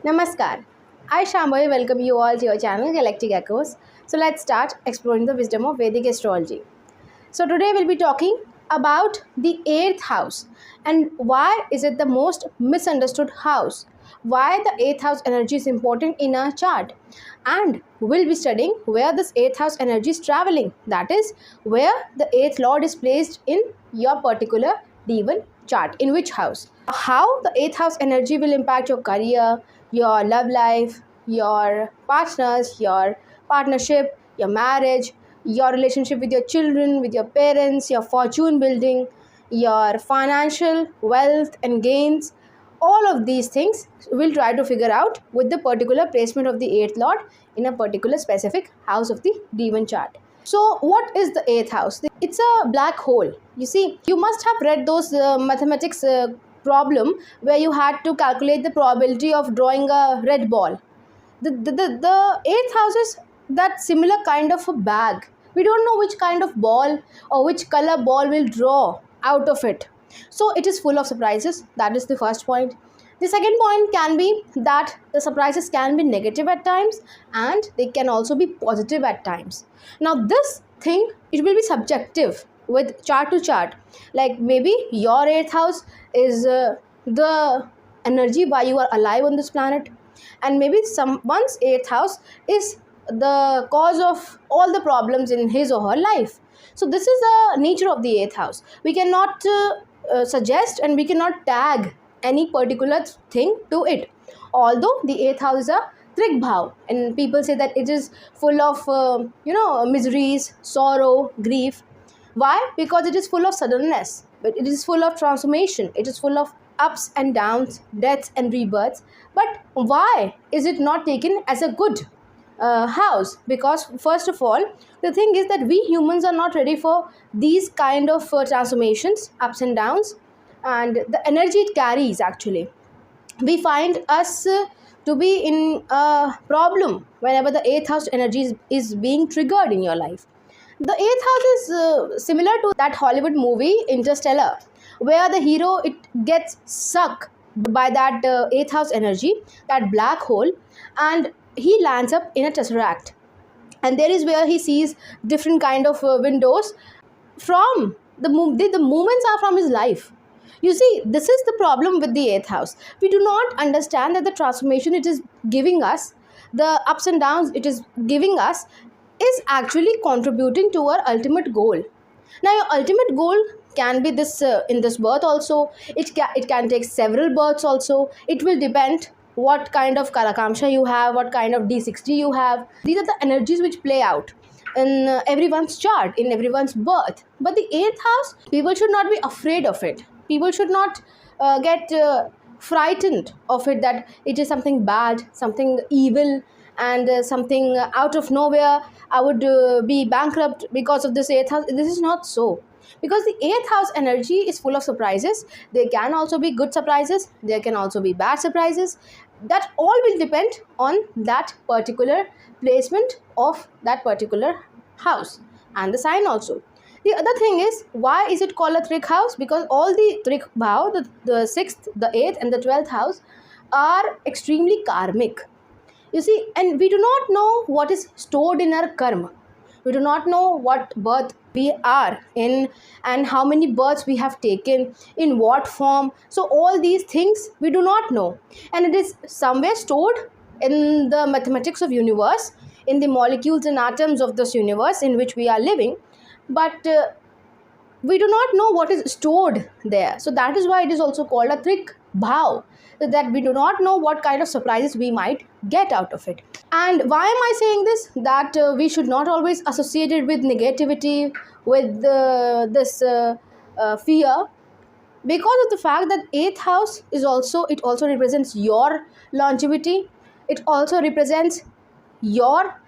Namaskar. I Shambhavi welcome you all to your channel Galactic Echoes. So let's start exploring the wisdom of Vedic astrology. So today we'll be talking about the 8th house and why is it the most misunderstood house? Why the 8th house energy is important in our chart? And we'll be studying where this 8th house energy is traveling. That is where the 8th lord is placed in your particular D1 chart. In which house? How the 8th house energy will impact your career, your love life, your partners, your partnership, your marriage, your relationship with your children, with your parents, your fortune building, your financial wealth and gains. All of these things we'll try to figure out with the particular placement of the 8th lord in a particular specific house of the D1 chart. So what is the 8th house? It's a black hole. You see, you must have read those mathematics problem where you had to calculate the probability of drawing a red ball. The 8th house is that similar kind of a bag. We don't know which kind of ball or which color ball will draw out of it. So it is full of surprises. That is the first point. The second point can be that the surprises can be negative at times and they can also be positive at times. Now this thing, it will be subjective with chart to chart. Like maybe your 8th house is the energy why you are alive on this planet, and maybe someone's 8th house is the cause of all the problems in his or her life. So this is the nature of the 8th house. We cannot suggest and we cannot tag any particular thing to it. Although the 8th house is a trik bhav, and people say that it is full of miseries, sorrow, grief. Why? Because it is full of suddenness, but it is full of transformation. It is full of ups and downs, deaths and rebirths. But why is it not taken as a good house? Because first of all, the thing is that we humans are not ready for these kind of transformations, ups and downs, and the energy it carries. Actually, we find us to be in a problem whenever the 8th house energy is being triggered in your life. The 8th house is similar to that Hollywood movie Interstellar, where the hero it gets sucked by that 8th house energy, that black hole, and he lands up in a tesseract, and there is where he sees different kind of windows from the movements are from his life. You see, this is the problem with the 8th house. We do not understand that the transformation it is giving us, the ups and downs it is giving us, is actually contributing to our ultimate goal. Now your ultimate goal can be this in this birth also. It can take several births also. It will depend what kind of Kalakamsha you have, what kind of D60 you have. These are the energies which play out in everyone's chart, in everyone's birth. But the 8th house, people should not be afraid of it. People should not get frightened of it, that it is something bad, something evil, and something out of nowhere I would be bankrupt because of this 8th house. This is not so, because the 8th house energy is full of surprises. There can also be good surprises, there can also be bad surprises. That all will depend on that particular placement of that particular house and the sign also. The other thing is, why is it called a trik house? Because all the trik bhav, the 6th, the 8th and the 12th house are extremely karmic. You see, and we do not know what is stored in our karma. We do not know what birth we are in and how many births we have taken, in what form. So all these things we do not know. And it is somewhere stored in the mathematics of universe, in the molecules and atoms of this universe in which we are living. But we do not know what is stored there. So that is why it is also called a trik bhav, that we do not know what kind of surprises we might get out of it. And why am I saying this? That we should not always associate it with negativity, with this fear, because of the fact that 8th house is also, it also represents your longevity. It also represents your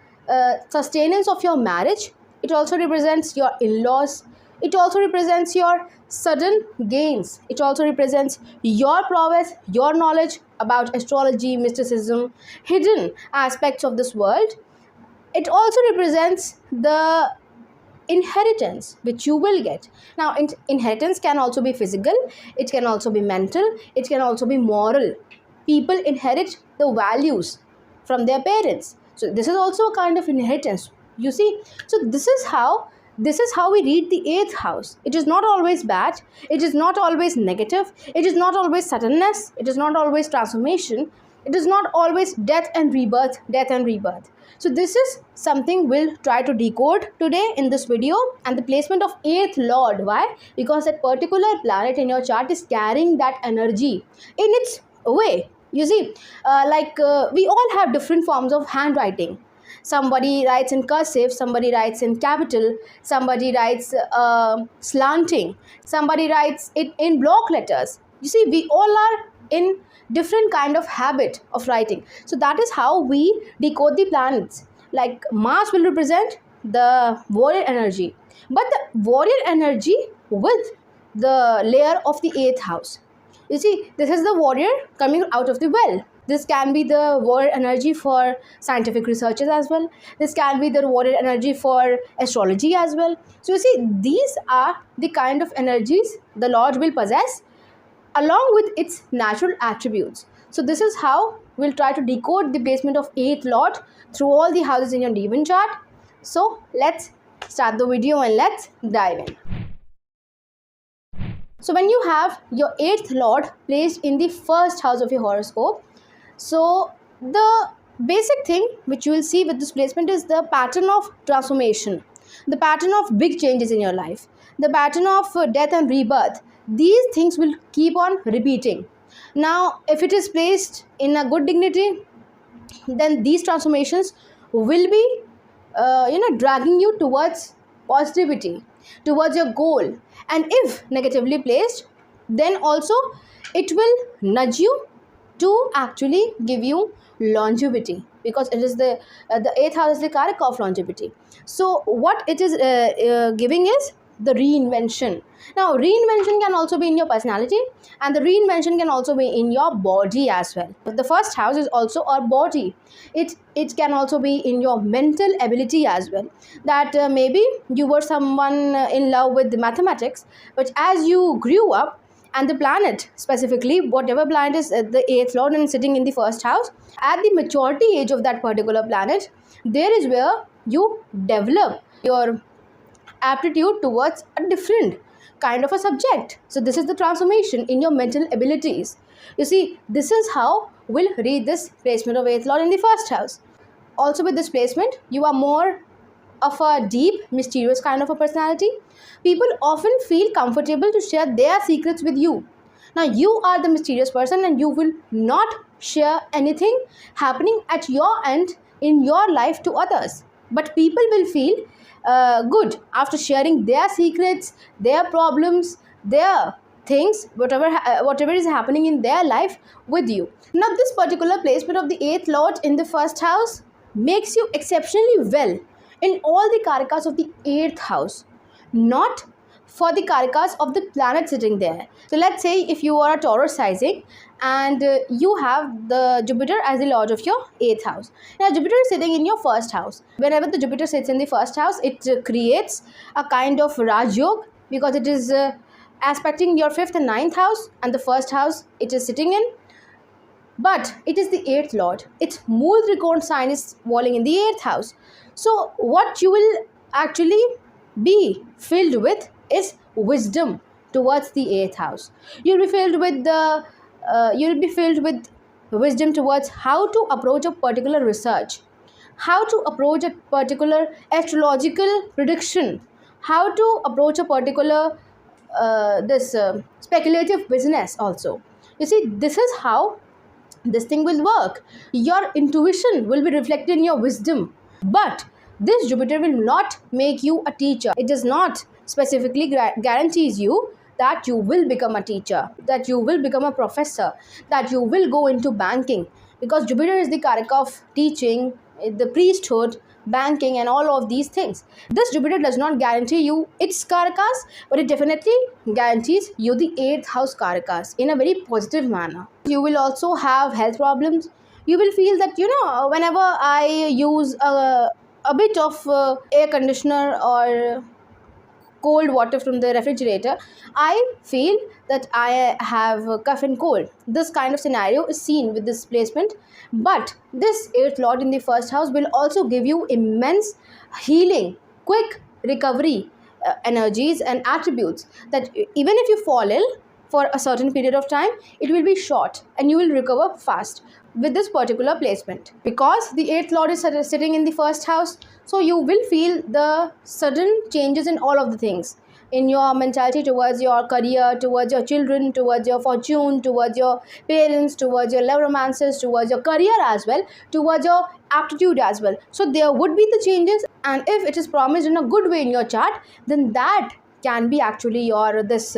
sustenance of your marriage. It also represents your in-laws. It also represents your sudden gains. It also represents your prowess, your knowledge about astrology, mysticism, hidden aspects of this world. It also represents the inheritance which you will get. Now inheritance can also be physical, it can also be mental, it can also be moral. people inherit the values from their parents. So this is also a kind of inheritance, you see. So this is how we read the eighth house. It is not always bad, it is not always negative, it is not always suddenness, it is not always transformation, it is not always death and rebirth, death and rebirth. So this is something we'll try to decode today in this video. And the placement of eighth lord, why? Because that particular planet in your chart is carrying that energy in its way. You see, we all have different forms of handwriting. Somebody writes in cursive, somebody writes in capital, somebody writes slanting, somebody writes it in block letters. You see, we all are in different kind of habit of writing. So that is how we decode the planets. Like Mars will represent the warrior energy, but the warrior energy with the layer of the eighth house. You see, this is the warrior coming out of the well. This can be the warrior energy for scientific researches as well. This can be the warrior energy for astrology as well. So you see, these are the kind of energies the Lord will possess along with its natural attributes. So this is how we'll try to decode the placement of eighth Lord through all the houses in your Devon chart. So let's start the video and let's dive in. So when you have your eighth Lord placed in the first house of your horoscope, so the basic thing which you will see with this placement is the pattern of transformation, the pattern of big changes in your life, the pattern of death and rebirth. These things will keep on repeating. Now, if it is placed in a good dignity, then these transformations will be, dragging you towards positivity, towards your goal. And if negatively placed, then also it will nudge you to actually give you longevity, because it is the eighth house is the karaka of longevity. So what it is giving is the reinvention. Now reinvention can also be in your personality, and the reinvention can also be in your body as well. The first house is also our body. It can also be in your mental ability as well, that maybe you were someone in love with the mathematics, but as you grew up, and the planet specifically, whatever planet is the eighth lord and sitting in the first house, at the maturity age of that particular planet, there is where you develop your aptitude towards a different kind of a subject. So this is the transformation in your mental abilities. You see, this is how we'll read this placement of eighth lord in the first house. Also with this placement, you are more of a deep, mysterious kind of a personality. People often feel comfortable to share their secrets with you. Now you are the mysterious person, and you will not share anything happening at your end in your life to others. But people will feel good after sharing their secrets, their problems, their things, whatever is happening in their life with you. Now this particular placement of the eighth lord in the first house makes you exceptionally well in all the karakas of the eighth house, not for the karakas of the planet sitting there. So let's say if you are a Taurus rising and you have the Jupiter as the lord of your eighth house. Now Jupiter is sitting in your first house. Whenever the Jupiter sits in the first house, it creates a kind of Raj Yoga, because it is aspecting your fifth and ninth house, and the first house it is sitting in. But it is the eighth lord. Its Mool Trikon sign is falling in the eighth house. So what you will actually be filled with is wisdom towards the eighth house. You'll be filled with wisdom towards how to approach a particular research, how to approach a particular astrological prediction, how to approach a particular speculative business also. You see, this is how this thing will work. Your intuition will be reflected in your wisdom. But this Jupiter will not make you a teacher. It does not specifically guarantees you that you will become a teacher, that you will become a professor, that you will go into banking, because Jupiter is the karaka of teaching, the priesthood, banking, and all of these things. This Jupiter does not guarantee you its karakas, but it definitely guarantees you the eighth house karakas in a very positive manner. You will also have health problems. You will feel that, whenever I use a bit of air conditioner or cold water from the refrigerator, I feel that I have a cough and cold. This kind of scenario is seen with this placement. But this eighth lord in the first house will also give you immense healing, quick recovery energies and attributes, that even if you fall ill for a certain period of time, it will be short and you will recover fast with this particular placement. Because the eighth lord is sitting in the first house, so you will feel the sudden changes in all of the things, in your mentality towards your career, towards your children, towards your fortune, towards your parents, towards your love romances, towards your career as well, towards your aptitude as well. So there would be the changes, and if it is promised in a good way in your chart, then that can be actually your this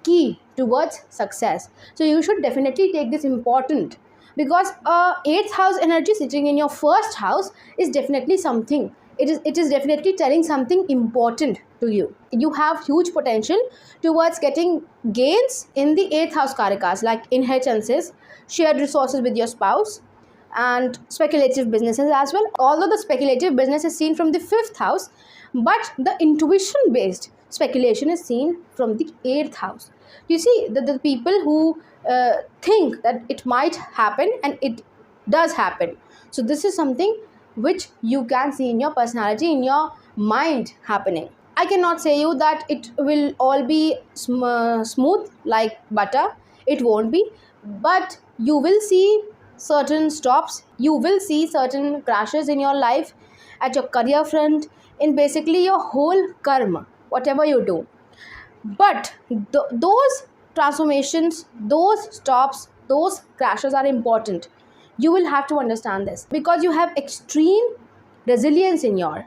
key towards success. So you should definitely take this important, because eighth house energy sitting in your first house is definitely something. It is definitely telling something important to you. You have huge potential towards getting gains in the eighth house karakas, like inheritances, shared resources with your spouse, and speculative businesses as well. Although the speculative business is seen from the fifth house, but the intuition based speculation is seen from the eighth house. You see, the people who think that it might happen, and it does happen. So this is something which you can see in your personality, in your mind happening. I cannot say you that it will all be smooth like butter. It won't be. But you will see certain stops, you will see certain crashes in your life, at your career front, in basically your whole karma, whatever you do. But those transformations, those stops, those crashes are important. You will have to understand this, because you have extreme resilience in your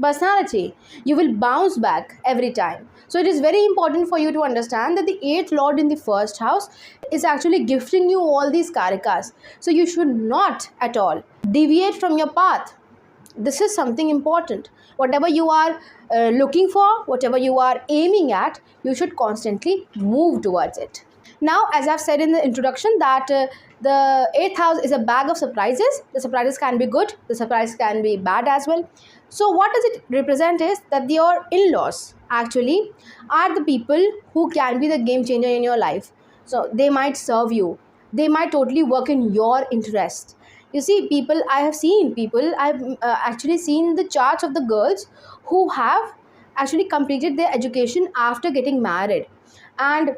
personality. You will bounce back every time. So it is very important for you to understand that the eighth lord in the first house is actually gifting you all these karakas. So you should not at all deviate from your path. This is something important. Whatever you are looking for, whatever you are aiming at, you should constantly move towards it. Now, as I've said in the introduction, that the eighth house is a bag of surprises. The surprises can be good, the surprise can be bad as well. So what does it represent is that your in-laws actually are the people who can be the game changer in your life. So they might serve you, they might totally work in your interest. You see, I've actually seen the charts of the girls who have actually completed their education after getting married, and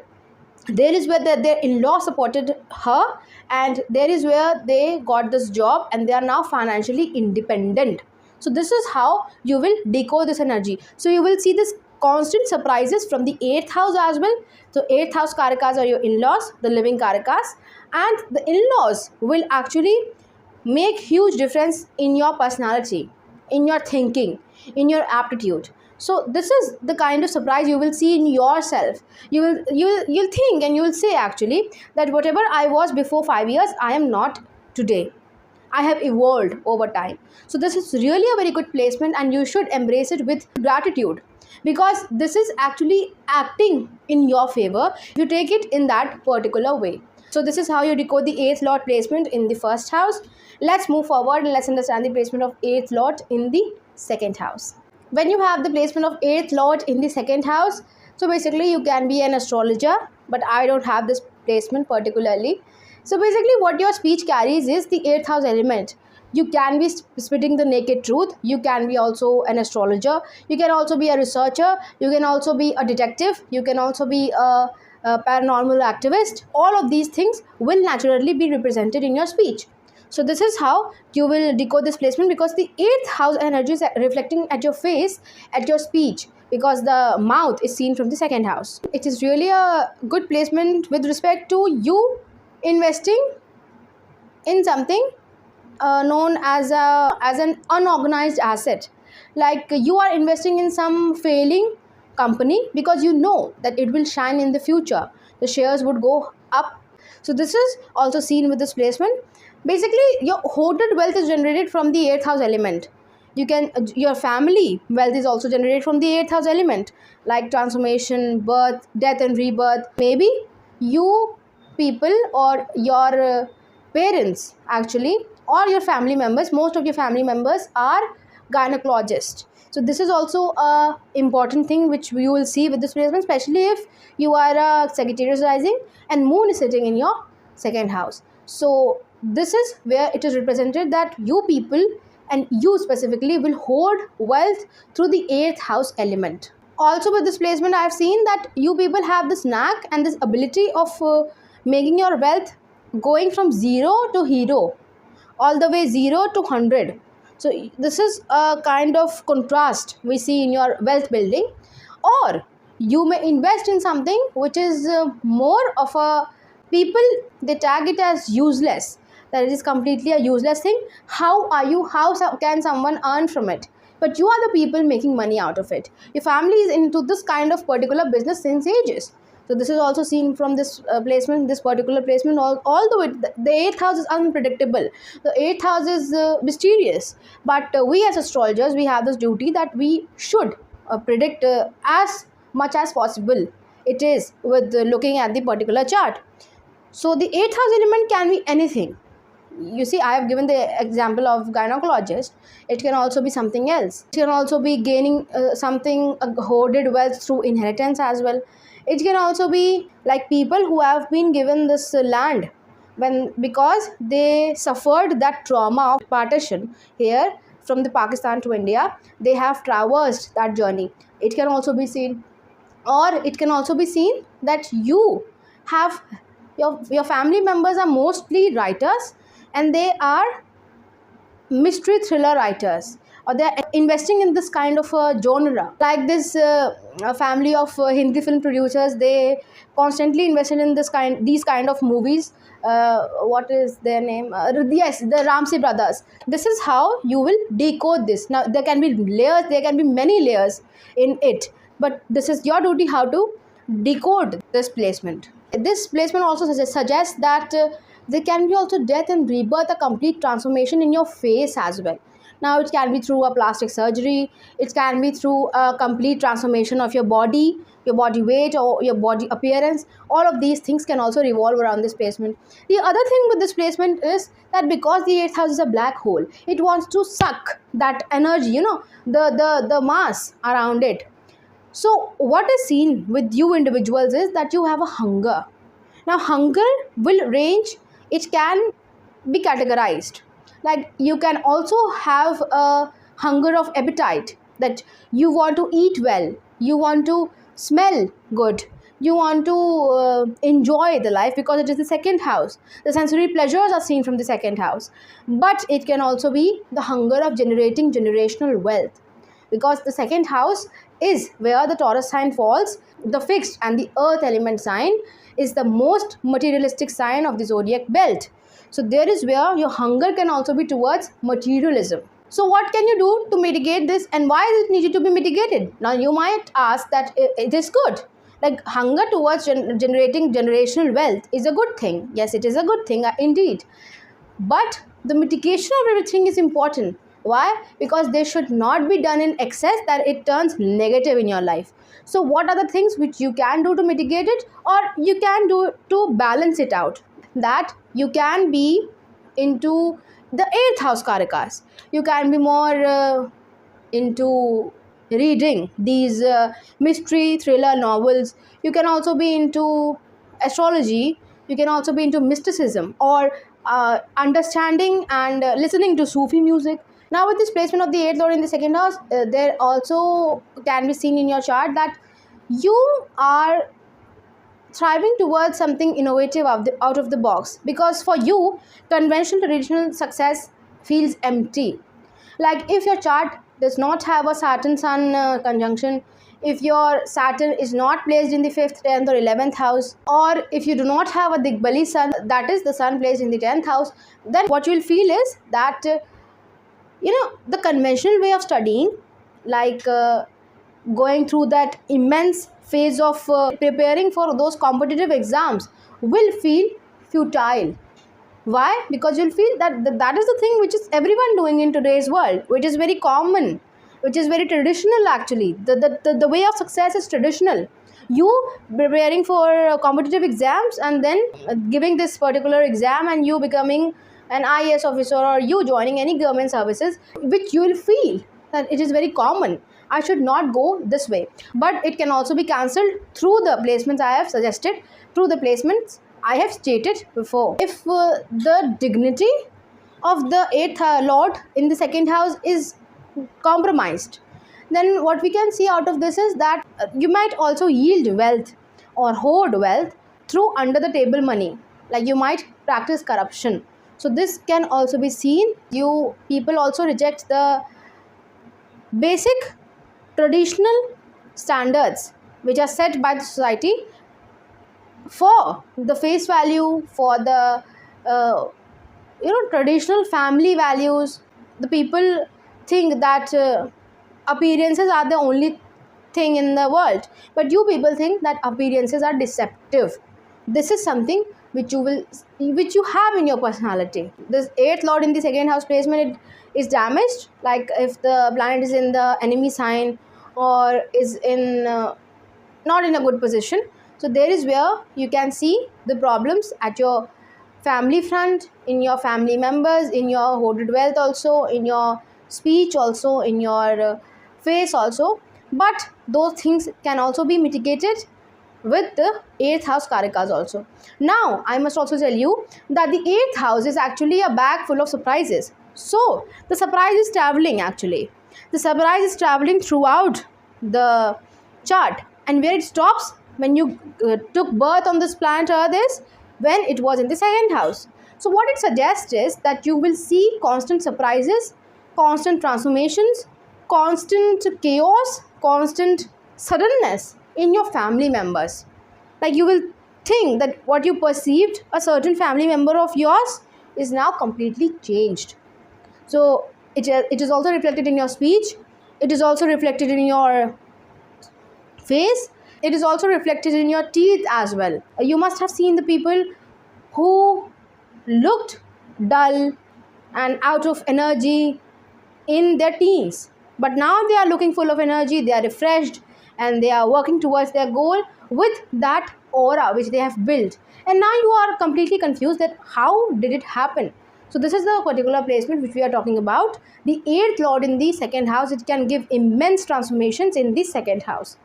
there is where their in-law supported her, and there is where they got this job, and they are now financially independent. So this is how you will decode this energy. So you will see this constant surprises from the eighth house as well. So eighth house karakas are your in-laws, the living karakas, and the in-laws will actually make huge difference in your personality, in your thinking, in your aptitude. So this is the kind of surprise you will see in yourself. You'll think, and you will say actually that whatever I was before 5 years, I am not today. I have evolved over time. So this is really a very good placement, and you should embrace it with gratitude, because this is actually acting in your favor if you take it in that particular way. So this is how you decode the eighth lord placement in the first house. Let's move forward and let's understand the placement of eighth lord in the second house. When you have the placement of eighth lord in the second house, so basically you can be an astrologer, but I don't have this placement particularly. So basically what your speech carries is the eighth house element. You can be spitting the naked truth. You can be also an astrologer. You can also be a researcher. You can also be a detective. You can also be a paranormal activist. All of these things will naturally be represented in your speech. So this is how you will decode this placement, because the eighth house energy is reflecting at your face, at your speech, because the mouth is seen from the second house. It is really a good placement with respect to you investing in something known as an unorganized asset. Like you are investing in some failing company because you know that it will shine in the future. The shares would go up. So this is also seen with this placement. Basically, your hoarded wealth is generated from the eighth house element. Your family wealth is also generated from the eighth house element, like transformation, birth, death and rebirth. Maybe you people or your parents actually, or your family members, most of your family members are gynecologist. So this is also a important thing which you will see with this placement, especially if you are a Sagittarius rising and moon is sitting in your second house. So this is where it is represented that you people and you specifically will hoard wealth through the 8th house element. Also with this placement, I have seen that you people have this knack and this ability of making your wealth going from 0 to hero, all the way 0 to 100. So this is a kind of contrast we see in your wealth building. Or you may invest in something which is more of a, people they tag it as useless, that it is completely a useless thing. How can someone earn from it? But you are the people making money out of it. Your family is into this kind of particular business since ages. So this is also seen from this placement, this particular placement. Although the 8th house is unpredictable, the 8th house is mysterious, but we as astrologers, we have this duty that we should predict as much as possible. It is with looking at the particular chart. So the 8th house element can be anything. You see, I have given the example of gynecologist. It can also be something else. It can also be gaining something, a hoarded wealth through inheritance as well. It can also be like people who have been given this land because they suffered that trauma of partition here from the Pakistan to India. They have traversed that journey. It can also be seen, or it can also be seen that you have your family members are mostly writers, and they are mystery thriller writers, or they're investing in this kind of a genre. Like this a family of Hindi film producers, they constantly invested in these kind of movies. What is their name? Yes, the Ramsey brothers. This is how you will decode this. Now there can be layers, there can be many layers in it, but this is your duty how to decode this placement. This placement also suggests that there can be also death and rebirth, a complete transformation in your face as well. Now it can be through a plastic surgery, it can be through a complete transformation of your body weight, or your body appearance. All of these things can also revolve around this placement. The other thing with this placement is that because the 8th house is a black hole, it wants to suck that energy, the mass around it. So what is seen with you individuals is that you have a hunger. Now hunger will range, it can be categorized. Like you can also have a hunger of appetite, that you want to eat well, you want to smell good, you want to enjoy the life because it is the second house. The sensory pleasures are seen from the second house. But it can also be the hunger of generating generational wealth, because the second house is where the Taurus sign falls. The fixed and the earth element sign is the most materialistic sign of the zodiac belt. So there is where your hunger can also be towards materialism. So what can you do to mitigate this, and why is it needed to be mitigated? Now you might ask that it is good. Like hunger towards generating generational wealth is a good thing. Yes, it is a good thing indeed. But the mitigation of everything is important. Why? Because they should not be done in excess that it turns negative in your life. So what are the things which you can do to mitigate it, or you can do to balance it out? That you can be into the 8th house karakas. You can be more into reading these mystery thriller novels. You can also be into astrology. You can also be into mysticism, or understanding and listening to Sufi music. Now with this placement of the 8th lord in the second house, there also can be seen in your chart that you are thriving towards something innovative out of the box, because for you conventional traditional success feels empty. Like if your chart does not have a Saturn Sun conjunction, if your Saturn is not placed in the 5th, 10th or 11th house, or if you do not have a Digbali Sun, that is the Sun placed in the 10th house, then what you will feel is that the conventional way of studying, like going through that immense phase of preparing for those competitive exams, will feel futile. Why? Because you'll feel that that is the thing which is everyone doing in today's world, which is very common, which is very traditional actually. The way of success is traditional. You preparing for competitive exams and then giving this particular exam and you becoming an IAS officer, or you joining any government services, which you will feel that it is very common. I should not go this way. But it can also be cancelled through the placements I have suggested, through the placements I have stated before. If the dignity of the 8th lord in the 2nd house is compromised, then what we can see out of this is that you might also yield wealth or hoard wealth through under the table money, like you might practice corruption. So this can also be seen. You people also reject the basic traditional standards which are set by the society for the face value, for the traditional family values. The people think that appearances are the only thing in the world, but you people think that appearances are deceptive. This is something which you have in your personality. This 8th lord in the 2nd house placement, it is damaged, like if the planet is in the enemy sign or is in not in a good position. So there is where you can see the problems at your family front, in your family members, in your hoarded wealth also, in your speech also, in your face also. But those things can also be mitigated with the 8th house karakas also. Now I must also tell you that the 8th house is actually a bag full of surprises. So the surprise is traveling actually. The surprise is traveling throughout the chart, and where it stops when you took birth on this planet Earth is when it was in the 2nd house. So what it suggests is that you will see constant surprises, constant transformations, constant chaos, constant suddenness in your family members. Like you will think that what you perceived a certain family member of yours is now completely changed. So it is also reflected in your speech. It is also reflected in your face. It is also reflected in your teeth as well. You must have seen the people who looked dull and out of energy in their teens, but now they are looking full of energy, they are refreshed, and they are working towards their goal with that aura which they have built. And now you are completely confused that how did it happen. So this is the particular placement which we are talking about. The 8th lord in the 2nd house, it can give immense transformations in the 2nd house,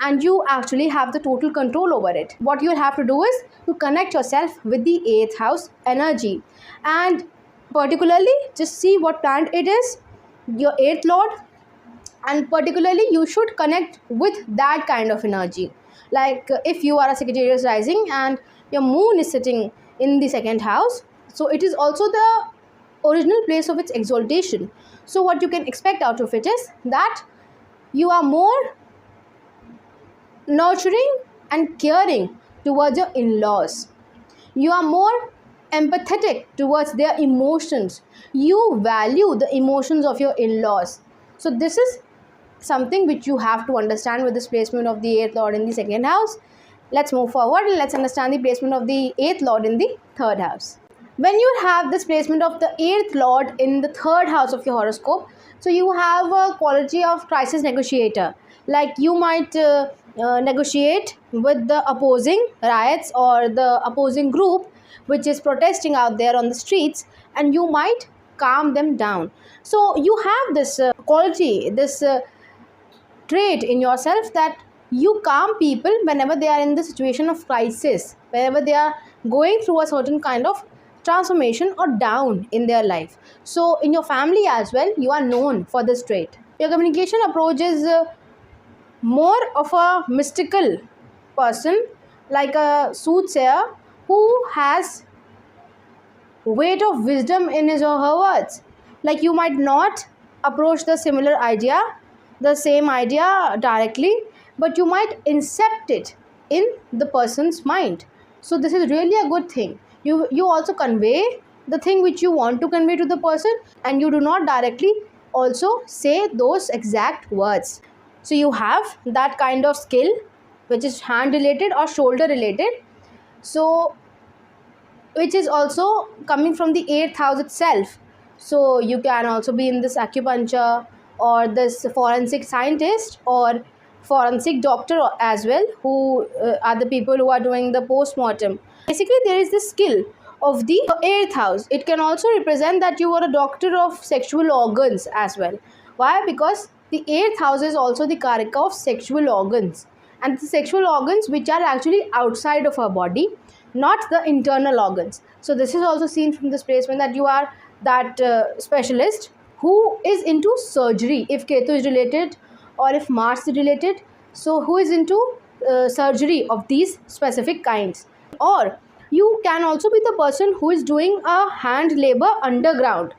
and you actually have the total control over it. What you have to do is to connect yourself with the 8th house energy, and particularly just see what planet it is, your 8th lord, and particularly you should connect with that kind of energy. Like if you are a Sagittarius rising and your moon is sitting in the 2nd house, so it is also the original place of its exaltation. So what you can expect out of it is that you are more nurturing and caring towards your in-laws. You are more empathetic towards their emotions. You value the emotions of your in-laws. So this is something which you have to understand with this placement of the 8th lord in the 2nd house. Let's move forward and let's understand the placement of the 8th lord in the 3rd house. When you have this placement of the 8th lord in the 3rd house of your horoscope, so you have a quality of crisis negotiator. Like you might negotiate with the opposing riots or the opposing group which is protesting out there on the streets, and you might calm them down. So you have this quality, this trait in yourself, that you calm people whenever they are in the situation of crisis, whenever they are going through a certain kind of transformation or down in their life. So in your family as well, you are known for this trait. Your communication approach is more of a mystical person, like a soothsayer who has weight of wisdom in his or her words. Like you might not approach the similar idea, the same idea directly, but you might incept it in the person's mind. So this is really a good thing. You also convey the thing which you want to convey to the person, and you do not directly also say those exact words. So you have that kind of skill which is hand related or shoulder related, so which is also coming from the 8th house itself. So you can also be in this acupuncture or this forensic scientist or forensic doctor as well, who are the people who are doing the post-mortem. Basically there is this skill of the 8th house. It can also represent that you are a doctor of sexual organs as well. Why? Because the 8th house is also the karaka of sexual organs, and the sexual organs which are actually outside of our body, not the internal organs. So this is also seen from this placement that you are that specialist who is into surgery if Ketu is related, or if Mars is related. So who is into surgery of these specific kinds. Or you can also be the person who is doing a hand labor underground,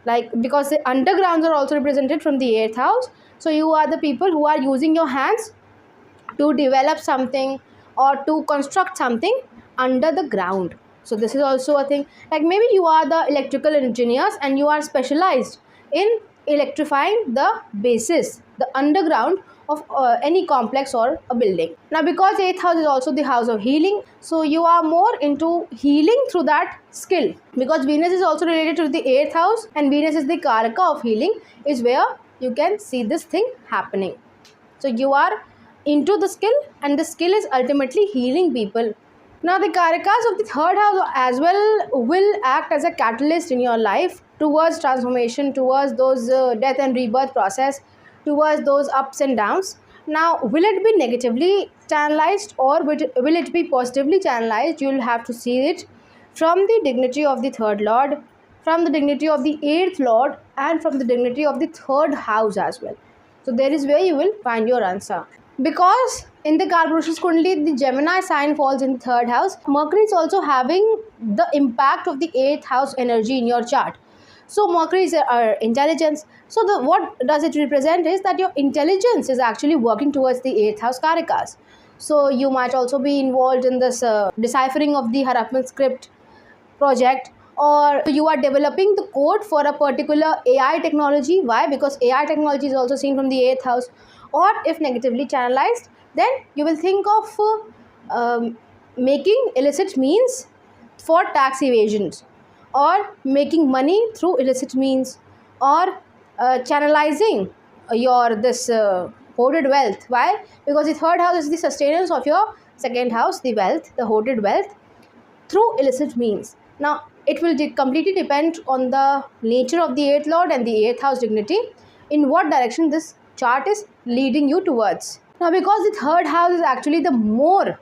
like, because the undergrounds are also represented from the 8th house. So you are the people who are using your hands to develop something or to construct something under the ground. So this is also a thing, like maybe you are the electrical engineers and you are specialized in electrifying the bases, the underground of any complex or a building. Now because 8th house is also the house of healing, so you are more into healing through that skill, because Venus is also related to the 8th house, and Venus is the karaka of healing, is where you can see this thing happening. So you are into the skill, and the skill is ultimately healing people. Now the karakas of the 3rd house as well will act as a catalyst in your life towards transformation, towards those death and rebirth process, towards those ups and downs. Now will it be negatively channelized or will it be positively channelized? You will have to see it from the dignity of the 3rd lord, from the dignity of the 8th lord, and from the dignity of the 3rd house as well. So there is where you will find your answer. Because in the Karpurusha's Kundali, the Gemini sign falls in the 3rd house. Mercury is also having the impact of the 8th house energy in your chart. So Mercury is intelligence. So what does it represent is that your intelligence is actually working towards the 8th house karakas. So you might also be involved in this deciphering of the Harappan script project, or you are developing the code for a particular AI technology. Why? Because AI technology is also seen from the 8th house. Or if negatively channelized, then you will think of making illicit means for tax evasions, or making money through illicit means, or channelizing your this hoarded wealth. Why? Because the 3rd house is the sustenance of your 2nd house, the wealth, the hoarded wealth, through illicit means. Now it will completely depend on the nature of the 8th lord and the 8th house dignity, in what direction this chart is leading you towards. Now because the 3rd house is actually the more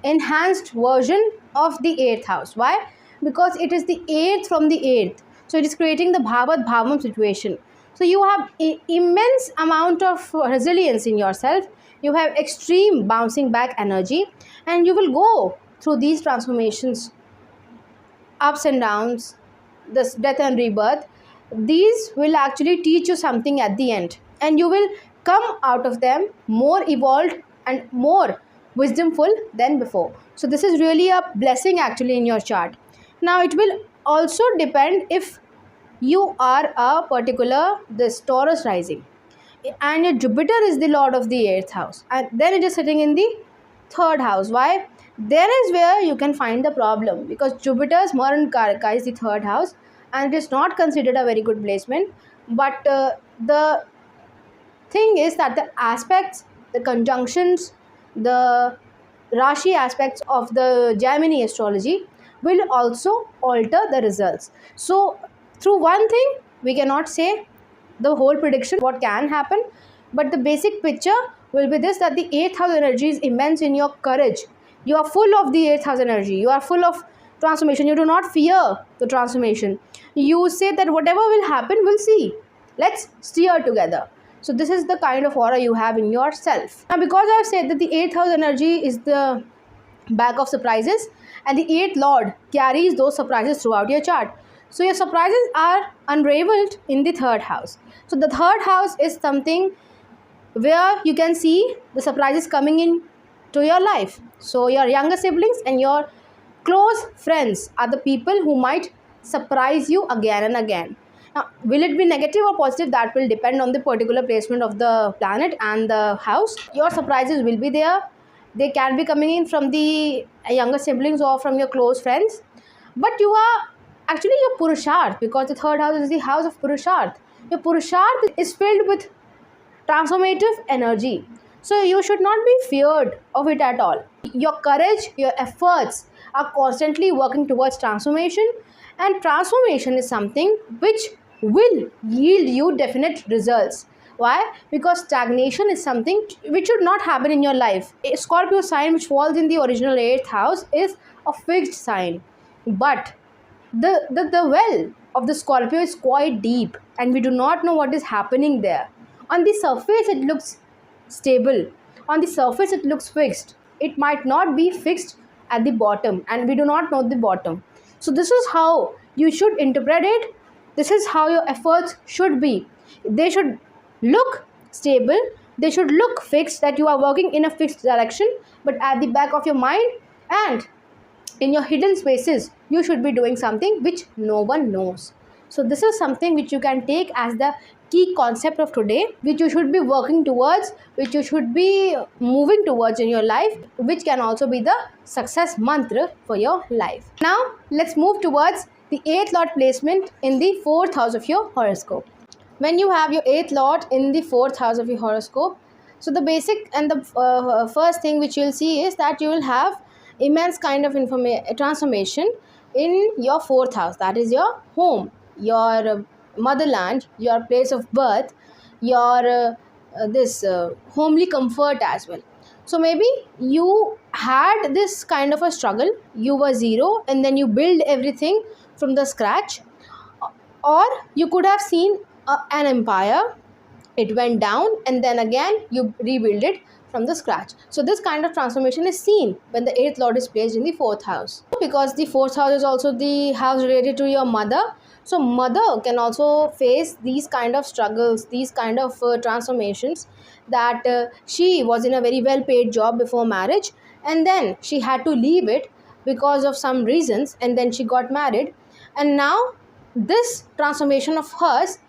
enhanced version of the 8th house. Why? Because it is the 8th from the 8th. So it is creating the Bhavat Bhavam situation. So you have immense amount of resilience in yourself. You have extreme bouncing back energy, and you will go through these transformations, ups and downs, this death and rebirth. These will actually teach you something at the end, and you will come out of them more evolved and more wisdomful than before. So this is really a blessing actually in your chart. Now it will also depend if you are a particular this Taurus rising, and your Jupiter is the lord of the 8th house, and then it is sitting in the 3rd house. Why? There is where you can find the problem, because Jupiter's Maran Karaka is the 3rd house, and it is not considered a very good placement. But the thing is that the aspects, the conjunctions, the Rashi aspects of the Gemini astrology will also alter the results. So through one thing, we cannot say the whole prediction what can happen, but the basic picture will be this, that the 8th house energy is immense in your courage. You are full of the 8th house energy. You are full of transformation. You do not fear the transformation. You say that whatever will happen, we'll see. Let's steer together. So this is the kind of aura you have in yourself. Now because I've said that the 8th house energy is the bag of surprises, and the 8th lord carries those surprises throughout your chart. So your surprises are unraveled in the 3rd house. So the 3rd house is something where you can see the surprises coming in to your life. So your younger siblings and your close friends are the people who might surprise you again and again. Now, will it be negative or positive? That will depend on the particular placement of the planet and the house. Your surprises will be there. They can be coming in from the younger siblings or from your close friends. But you are actually your Purusharth, because the 3rd house is the house of Purusharth. Your Purusharth is filled with transformative energy. So you should not be feared of it at all. Your courage, your efforts are constantly working towards transformation, and transformation is something which will yield you definite results. Why? Because stagnation is something which should not happen in your life. A Scorpio sign which falls in the original 8th house is a fixed sign, but the well of the Scorpio is quite deep, and we do not know what is happening there. On the surface it looks stable, on the surface it looks fixed. It might not be fixed at the bottom, and we do not know the bottom. So this is how you should interpret it. This is how your efforts should be. They should look stable, they should look fixed, that you are working in a fixed direction, but at the back of your mind and in your hidden spaces you should be doing something which no one knows. So this is something which you can take as the key concept of today, which you should be working towards, which you should be moving towards in your life, which can also be the success mantra for your life. Now let's move towards the 8th lord placement in the 4th house of your horoscope. When you have your 8th lord in the 4th house of your horoscope, so the basic and the first thing which you'll see is that you will have immense kind of transformation in your 4th house, that is your home, your motherland, your place of birth, your this homely comfort as well. So maybe you had this kind of a struggle, you were zero and then you build everything from the scratch, or you could have seen an empire, it went down and then again you rebuild it from the scratch. So this kind of transformation is seen when the 8th lord is placed in the 4th house, because the 4th house is also the house related to your mother. So mother can also face these kind of struggles, these kind of transformations, that she was in a very well paid job before marriage and then she had to leave it because of some reasons, and then she got married, and now this transformation of hers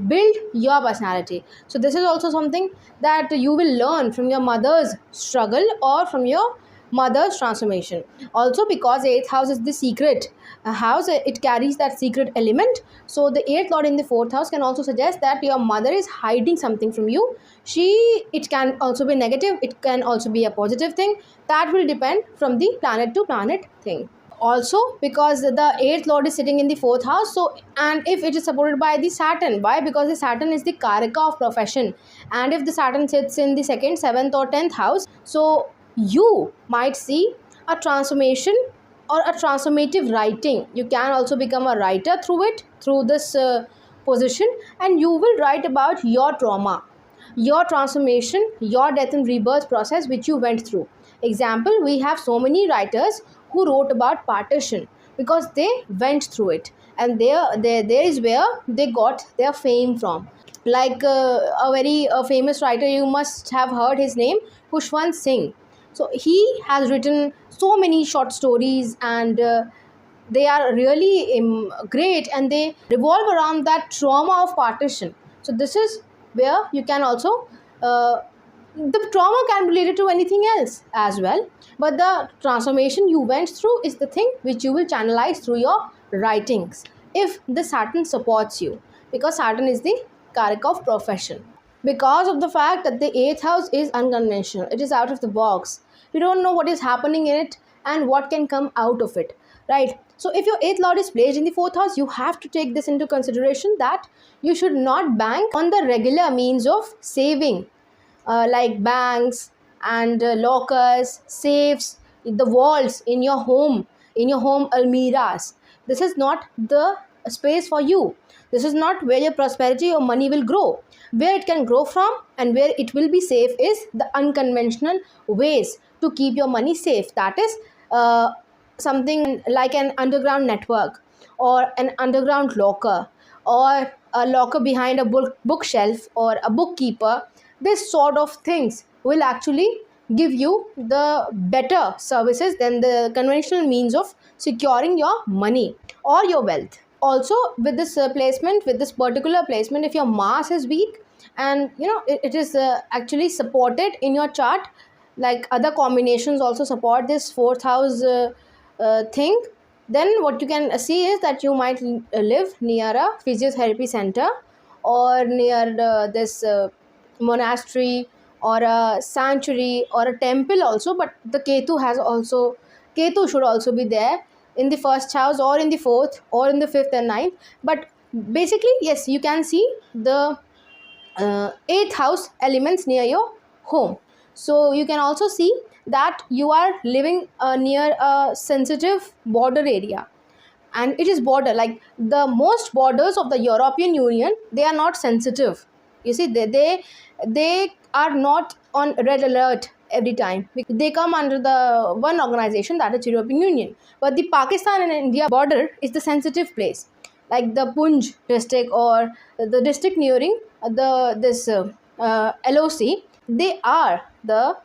build your personality. So this is also something that you will learn from your mother's struggle or from your mother's transformation. Also, because 8th house is the secret house, it carries that secret element. So the 8th lord in the 4th house can also suggest that your mother is hiding something from you. It can also be negative, it can also be a positive thing. That will depend from the planet to planet thing. Also, because the 8th lord is sitting in the 4th house, so and if it is supported by the Saturn, why? Because the Saturn is the karaka of profession, and if the Saturn sits in the 2nd, 7th or 10th house, so you might see a transformation or a transformative writing. You can also become a writer through this position, and you will write about your trauma, your transformation, your death and rebirth process which you went through. Example, we have so many writers who wrote about partition because they went through it, and there is where they got their fame from. Like a very famous writer, you must have heard his name, Khushwant Singh. So he has written so many short stories, and they are really great, and they revolve around that trauma of partition. So this is where you can also the trauma can be related to anything else as well, but the transformation you went through is the thing which you will channelize through your writings if the Saturn supports you, because Saturn is the karaka of profession. Because of the fact that the 8th house is unconventional, it is out of the box, we don't know what is happening in it and what can come out of it, right? So if your 8th lord is placed in the 4th house, you have to take this into consideration, that you should not bank on the regular means of saving, like banks and lockers, safes, the vaults in your home, almiras. This is not the space for you. This is not where your prosperity or money will grow. Where it can grow from and where it will be safe is the unconventional ways to keep your money safe. That is something like an underground network, or an underground locker, or a locker behind a bookshelf, or a bookkeeper. This sort of things will actually give you the better services than the conventional means of securing your money or your wealth. Also, with this placement, with this particular placement, if your Mars is weak and it is actually supported in your chart, like other combinations also support this 4th house thing, then what you can see is that you might live near a physiotherapy center, or near this monastery, or a sanctuary, or a temple also. But the Ketu should also be there in the 1st house, or in the 4th, or in the 5th and 9th. But Basically, yes, you can see the eighth house elements near your home. So you can also see that you are living near a sensitive border area, and it is border, like the most borders of the European Union, they are not sensitive. You see, they are not on red alert every time. They come under the one organization, that is European Union. But the Pakistan and India border is the sensitive place, like the Punj district or the district nearing the this LOC. They are the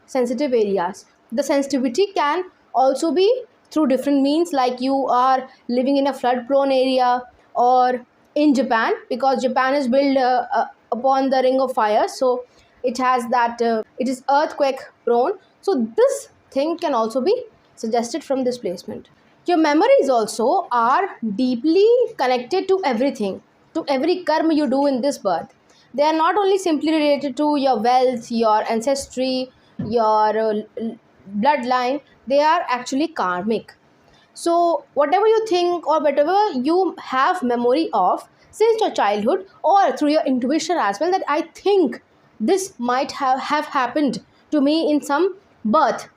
sensitive areas. The sensitivity can also be through different means, like you are living in a flood prone area, or in Japan, because Japan is built upon the ring of fire, so it has that it is earthquake prone. So this thing can also be suggested from this placement. Your memories also are deeply connected to everything, to every karma you do in this birth. They are not only simply related to your wealth, your ancestry, your bloodline, they are actually karmic. So whatever you think or whatever you have memory of since your childhood, or through your intuition as well, that I think this might have happened to me in some birth,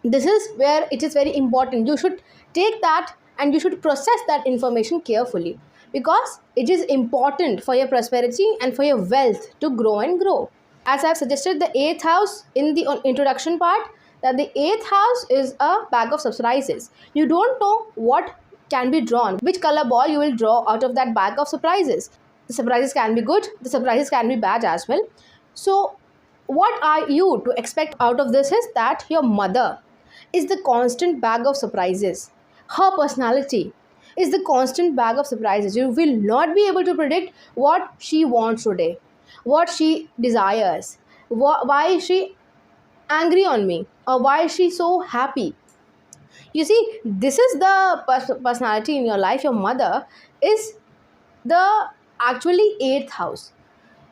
this is where it is very important. You should take that and you should process that information carefully, because it is important for your prosperity and for your wealth to grow and grow. As I've suggested the eighth house in the introduction part, that the eighth house is a bag of surprises. You don't know what can be drawn, which color ball you will draw out of that bag of surprises. The surprises can be good, the surprises can be bad as well. So what are you to expect out of this is that your mother is the constant bag of surprises. Her personality is the constant bag of surprises. You will not be able to predict what she wants today, what she desires, why is she angry on me, or why is she so happy. You see, this is the personality in your life. Your mother is the actually eighth house,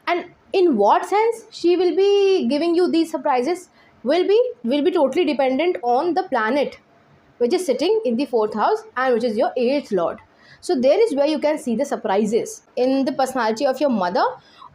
and in what sense she will be giving you these surprises will be totally dependent on the planet which is sitting in the fourth house and which is your eighth lord. So there is where you can see the surprises in the personality of your mother,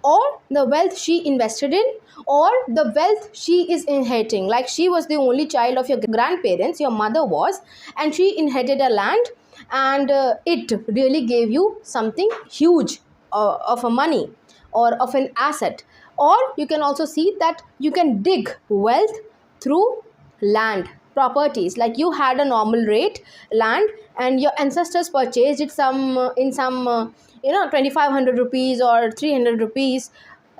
or the wealth she invested in, or the wealth she is inheriting. Like she was the only child of your grandparents, your mother was, and she inherited a land, and it really gave you something huge of a money or of an asset. Or you can also see that you can dig wealth through land properties, like you had a normal rate land and your ancestors purchased it some in some 2500 rupees or 300 rupees,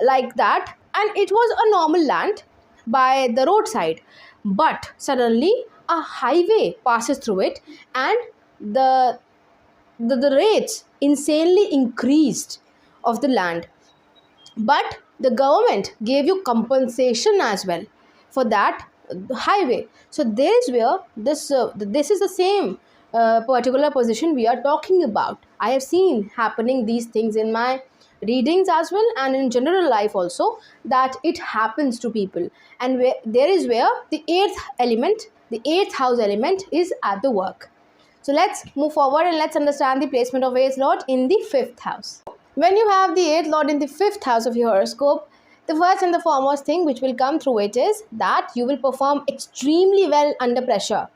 like that, and it was a normal land by the roadside. But suddenly a highway passes through it, and the rates insanely increased of the land. But the government gave you compensation as well for that highway. So there is where this is the same particular position we are talking about. I have seen happening these things in my readings as well, and in general life also, that it happens to people. And there is where the eighth house element is at the work. So let's move forward and let's understand the placement of eighth lord in the fifth house. When you have the eighth lord in the fifth house of your horoscope, the first and the foremost thing which will come through it is that you will perform extremely well under pressure.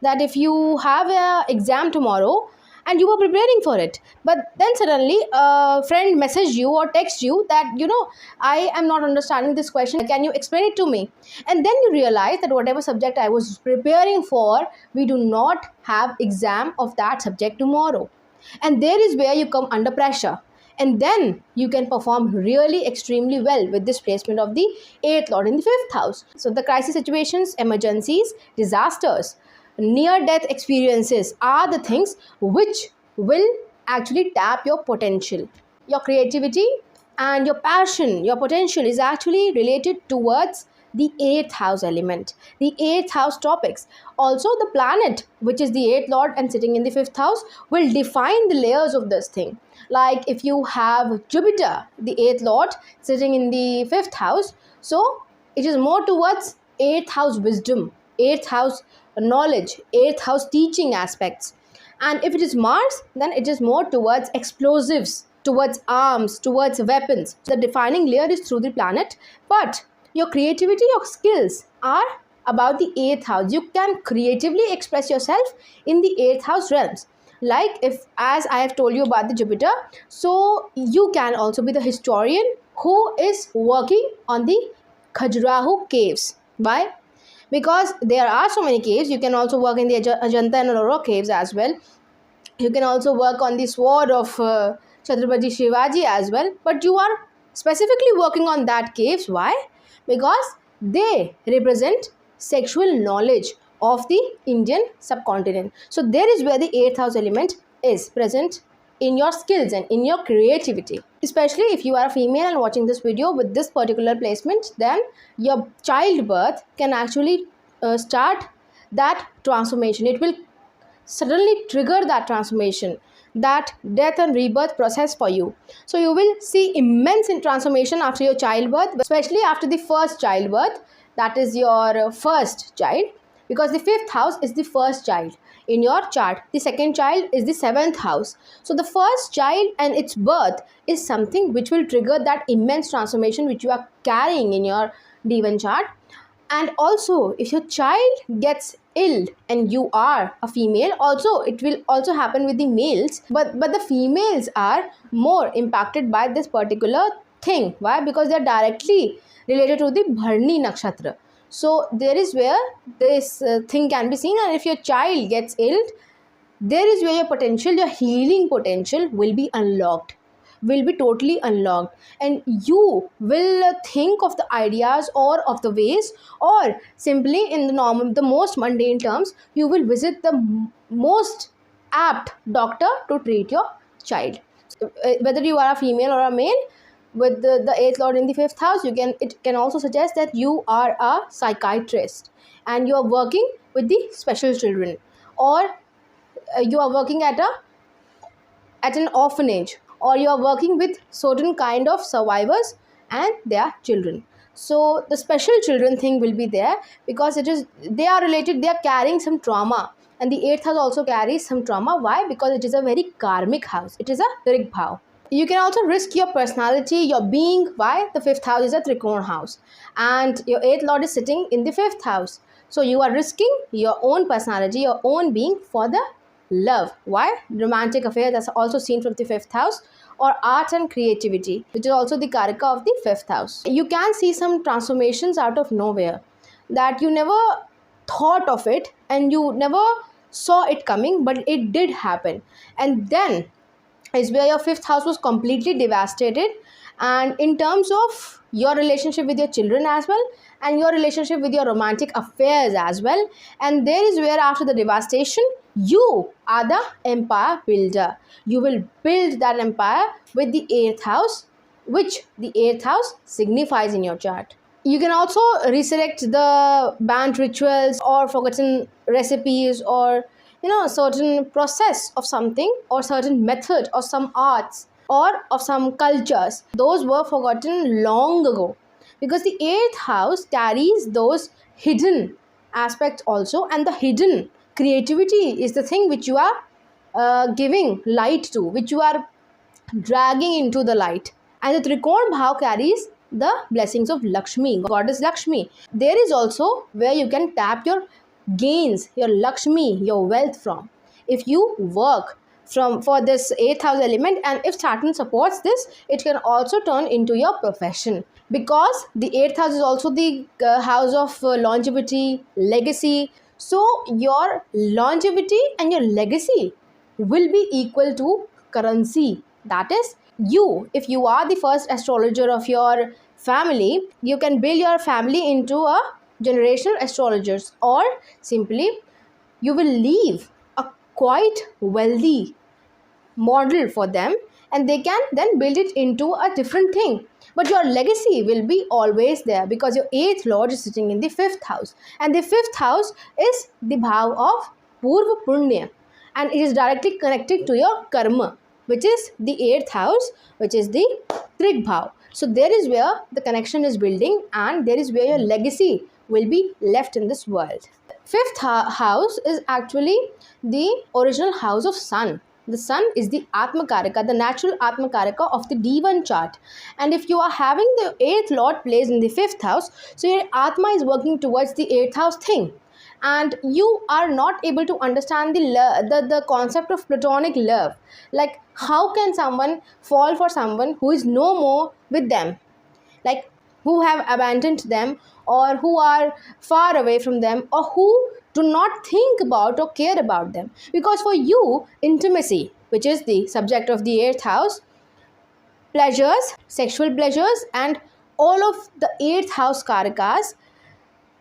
That if you have an exam tomorrow and you were preparing for it, but then suddenly a friend messaged you or text you that, I am not understanding this question, can you explain it to me? And then you realize that whatever subject I was preparing for, we do not have exam of that subject tomorrow. And there is where you come under pressure, and then you can perform really extremely well with this placement of the eighth lord in the fifth house. So the crisis situations, emergencies, disasters, near death experiences are the things which will actually tap your potential, your creativity, and your passion. Your potential is actually related towards the eighth house element, the eighth house topics. Also the planet which is the eighth lord and sitting in the fifth house will define the layers of this thing. Like if you have Jupiter, the eighth lord, sitting in the fifth house, so it is more towards eighth house wisdom, eighth house knowledge, eighth house teaching aspects. And if it is Mars, then it is more towards explosives, towards arms, towards weapons. The defining layer is through the planet, but your creativity, your skills are about the 8th house. You can creatively express yourself in the 8th house realms. Like, if, as I have told you about the Jupiter, so you can also be the historian who is working on the Khajuraho caves. Why? Because there are so many caves. You can also work in the Ajanta and Ellora caves as well. You can also work on the sword of Chhatrapati Shivaji as well, but you are specifically working on that caves. Why? Because they represent sexual knowledge of the Indian subcontinent. So there is where the 8th house element is present in your skills and in your creativity. Especially if you are a female and watching this video with this particular placement, then your childbirth can actually start that transformation. It will suddenly trigger that transformation, that death and rebirth process for you. So you will see immense transformation after your childbirth, especially after the first childbirth, that is your first child, because the 5th house is the first child in your chart. The second child is the 7th house. So the first child and its birth is something which will trigger that immense transformation which you are carrying in your D1 chart. And also, if your child gets ill and you are a female, also it will also happen with the males, but the females are more impacted by this particular thing. Why? Because they are directly related to the Bharni nakshatra. So there is where this thing can be seen. And if your child gets ill, there is where your potential, your healing potential will be unlocked, will be totally unlocked, and you will think of the ideas or of the ways, or simply in the most mundane terms, you will visit the most apt doctor to treat your child. Whether you are a female or a male, with the 8th lord in the 5th house, it can also suggest that you are a psychiatrist and you are working with the special children, or you are working at an orphanage, or you are working with certain kind of survivors and their children. So the special children thing will be there, because they are related, they are carrying some trauma, and the 8th house also carries some trauma. Why? Because it is a very karmic house. It is a Rig bhav. You can also risk your personality, your being. Why? The 5th house is a Trikona house and your 8th lord is sitting in the 5th house. So you are risking your own personality, your own being for the love. Why? Romantic affair, that's also seen from the 5th house, or art and creativity, which is also the karaka of the 5th house. You can see some transformations out of nowhere that you never thought of it and you never saw it coming, but it did happen. And then is where your 5th house was completely devastated, and in terms of your relationship with your children as well, and your relationship with your romantic affairs as well. And there is where after the devastation, you are the empire builder. You will build that empire with the 8th house, which the 8th house signifies in your chart. You can also resurrect the banned rituals or forgotten recipes, or certain process of something, or certain method, or some arts, or of some cultures. Those were forgotten long ago, because the 8th house carries those hidden aspects also, and the hidden creativity is the thing which you are giving light to, which you are dragging into the light. And the Trikona bhav carries the blessings of Lakshmi, goddess Lakshmi. There is also where you can tap your gains, your Lakshmi, your wealth from, if you work for this 8th house element. And if Saturn supports this, it can also turn into your profession, because the 8th house is also the house of longevity, legacy. So your longevity and your legacy will be equal to currency. That is, if you are the first astrologer of your family, you can build your family into a generational astrologers, or simply you will leave a quite wealthy model for them, and they can then build it into a different thing. But your legacy will be always there, because your 8th lord is sitting in the 5th house, and the 5th house is the bhav of Purva Punya, and it is directly connected to your karma, which is the 8th house, which is the Trig bhav. So there is where the connection is building, and there is where your legacy will be left in this world. House is actually the original house of sun. The sun is the Atma Karaka, the natural Atma Karaka of the D1 chart. And if you are having the 8th Lord placed in the 5th house, so your Atma is working towards the 8th house thing. And you are not able to understand the concept of platonic love. Like, how can someone fall for someone who is no more with them? Like, who have abandoned them, or who are far away from them, or who do not think about or care about them. Because for you, intimacy, which is the subject of the 8th house, pleasures, sexual pleasures, and all of the 8th house karakas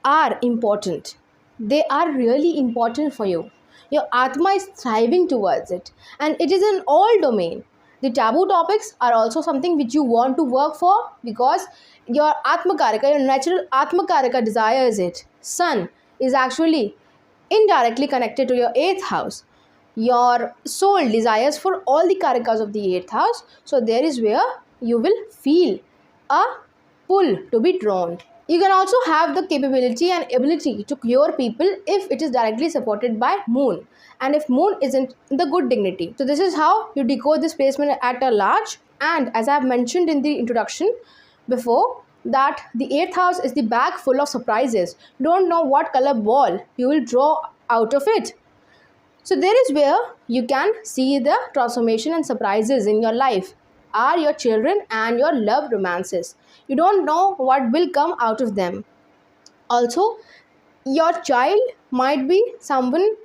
are important. They are really important for you. Your Atma is thriving towards it, and it is in all domain. The taboo topics are also something which you want to work for, because your Atma Karaka, your natural Atma Karaka desires it. Sun is actually indirectly connected to your 8th house. Your soul desires for all the Karakas of the 8th house. So there is where you will feel a pull to be drawn. You can also have the capability and ability to cure people if it is directly supported by moon, and if moon isn't the good dignity. So this is how you decode this placement at a large. And as I have mentioned in the introduction before, that the 8th house is the bag full of surprises. You don't know what color ball you will draw out of it. So there is where you can see the transformation and surprises in your life are your children and your love romances. You don't know what will come out of them. Also, your child might be someone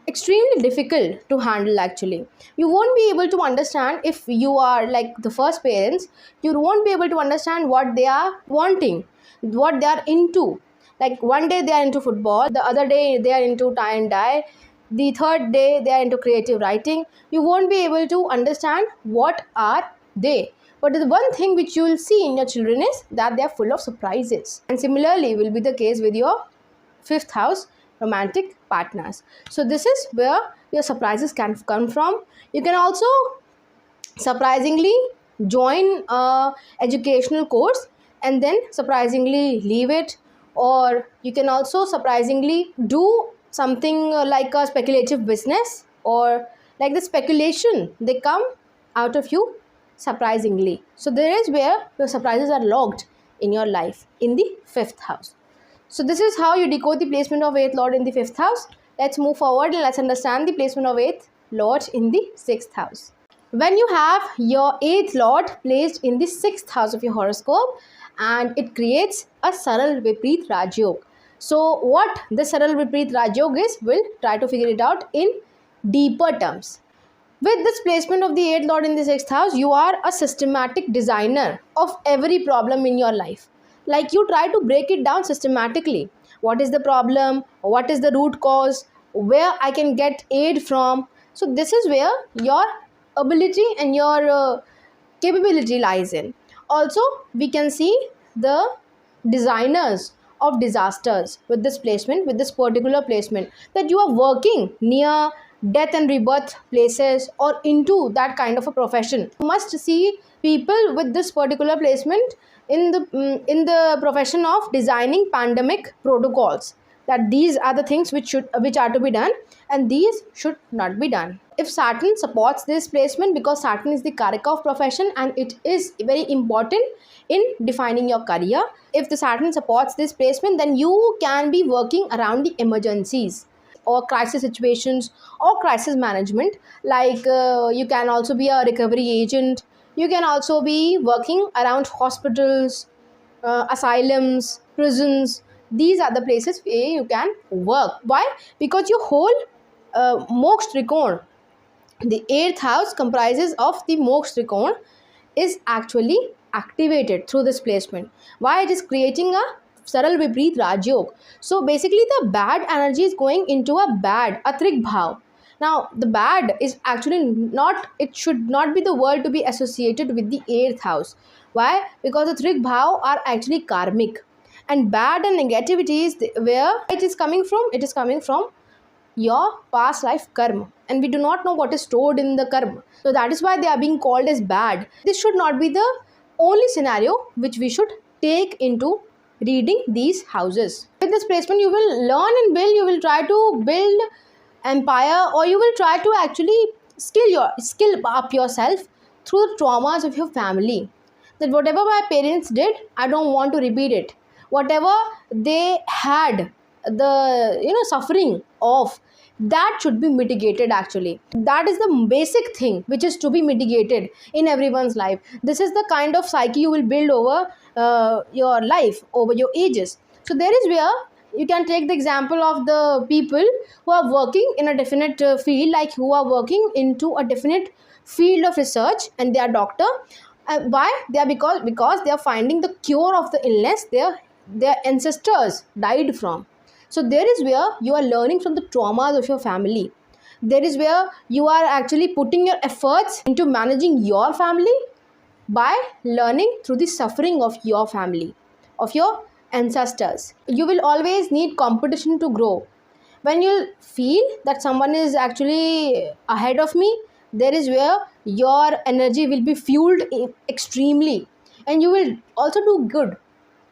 extremely difficult to handle. Actually, you won't be able to understand if you are like the first parents. You won't be able to understand what they are wanting, what they are into. Like, one day they are into football, the other day they are into tie and dye, the third day they are into creative writing. You won't be able to understand what are they. But the one thing which you will see in your children is that they are full of surprises. And similarly will be the case with your 5th house romantic partners. So this is where your surprises can come from. You can also surprisingly join a educational course and then surprisingly leave it, or you can also surprisingly do something like a speculative business, or like the speculation, they come out of you surprisingly. So there is where your surprises are logged in your life in the 5th house. So this is how you decode the placement of 8th Lord in the 5th house. Let's move forward and let's understand the placement of 8th Lord in the 6th house. When you have your 8th Lord placed in the 6th house of your horoscope, and it creates a Saral Vipreet Rajyog. So what the Saral Vipreet Rajyog is, we'll try to figure it out in deeper terms. With this placement of the 8th Lord in the 6th house, you are a systematic designer of every problem in your life. Like, you try to break it down systematically. What is the problem? What is the root cause? Where I can get aid from? So this is where your ability and your capability lies in. Also, we can see the designers of disasters with this placement, with this particular placement, that you are working near death and rebirth places or into that kind of a profession. You must see people with this particular placement in the profession of designing pandemic protocols, that these are the things which are to be done and these should not be done. If Saturn supports this placement, because Saturn is the Karaka of profession and it is very important in defining your career, if the Saturn supports this placement, then you can be working around the emergencies or crisis situations or crisis management. Like, you can also be a recovery agent. You can also be working around hospitals, asylums, prisons. These are the places where you can work. Why? Because your whole Moksha Trikona, the 8th house comprises of the Moksha Trikona, is actually activated through this placement. Why? It is creating a Saral Vipreet Rajyog. So basically the bad energy is going into a Trik Bhav. Now the bad is actually not, it should not be the word to be associated with the 8th house. Why? Because the Trik Bhav are actually karmic. And bad and negativity is where it is coming from. It is coming from your past life karma, and we do not know what is stored in the karma. So that is why they are being called as bad. This should not be the only scenario which we should take into reading these houses. With this placement, you will learn and build, you will try to build empire, or you will try to actually skill up yourself through the traumas of your family. That whatever my parents did, I don't want to repeat it. Whatever they had, the suffering of, that should be mitigated. Actually, that is the basic thing which is to be mitigated in everyone's life. This is the kind of psyche you will build over your life, over your ages. So there is where you can take the example of the people who are working in a definite field, like who are working into a definite field of research, and they are doctor. Why they are? Because they are finding the cure of the illness their ancestors died from. So there is where you are learning from the traumas of your family. There is where you are actually putting your efforts into managing your family by learning through the suffering of your family, of your ancestors. You will always need competition to grow. When you feel that someone is actually ahead of me, there is where your energy will be fueled extremely, and you will also do good.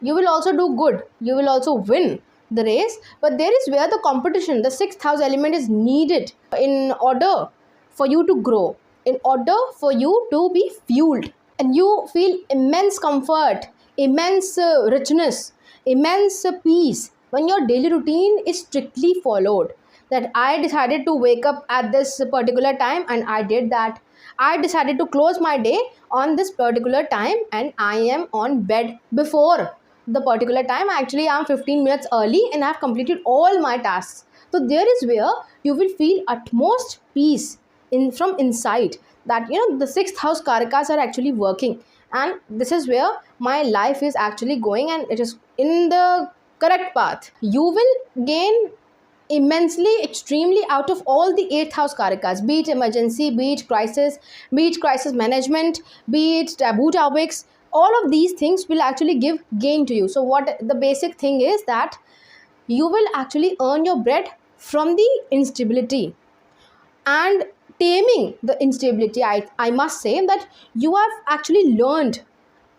You will also do good. You will also win the race. But there is where the competition, the sixth house element, is needed in order for you to grow, in order for you to be fueled, and you feel immense comfort, immense richness, immense peace when your daily routine is strictly followed. That I decided to wake up at this particular time and I did that. I decided to close my day on this particular time and I am on bed before the particular time. Actually, I am 15 minutes early and I have completed all my tasks. So there is where you will feel utmost peace from inside, that the sixth house karakas are actually working, and this is where my life is actually going, and it is in the correct path. You will gain immensely, extremely out of all the eighth house karakas, be it emergency, be it crisis management, be it taboo topics. All of these things will actually give gain to you. So what the basic thing is that you will actually earn your bread from the instability, and taming the instability. I must say that you have actually learned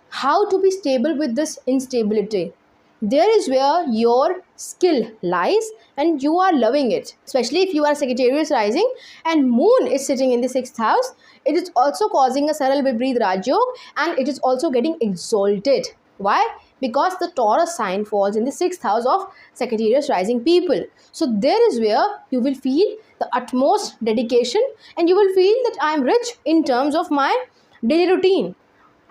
how to be stable with this instability. There is where your skill lies, and you are loving it. Especially if you are Sagittarius rising and moon is sitting in the sixth house, it is also causing a Saral Vibreed Rajyog, and it is also getting exalted. Why? Because the Taurus sign falls in the sixth house of Sagittarius rising people. So there is where you will feel the utmost dedication, and you will feel that I am rich in terms of my daily routine.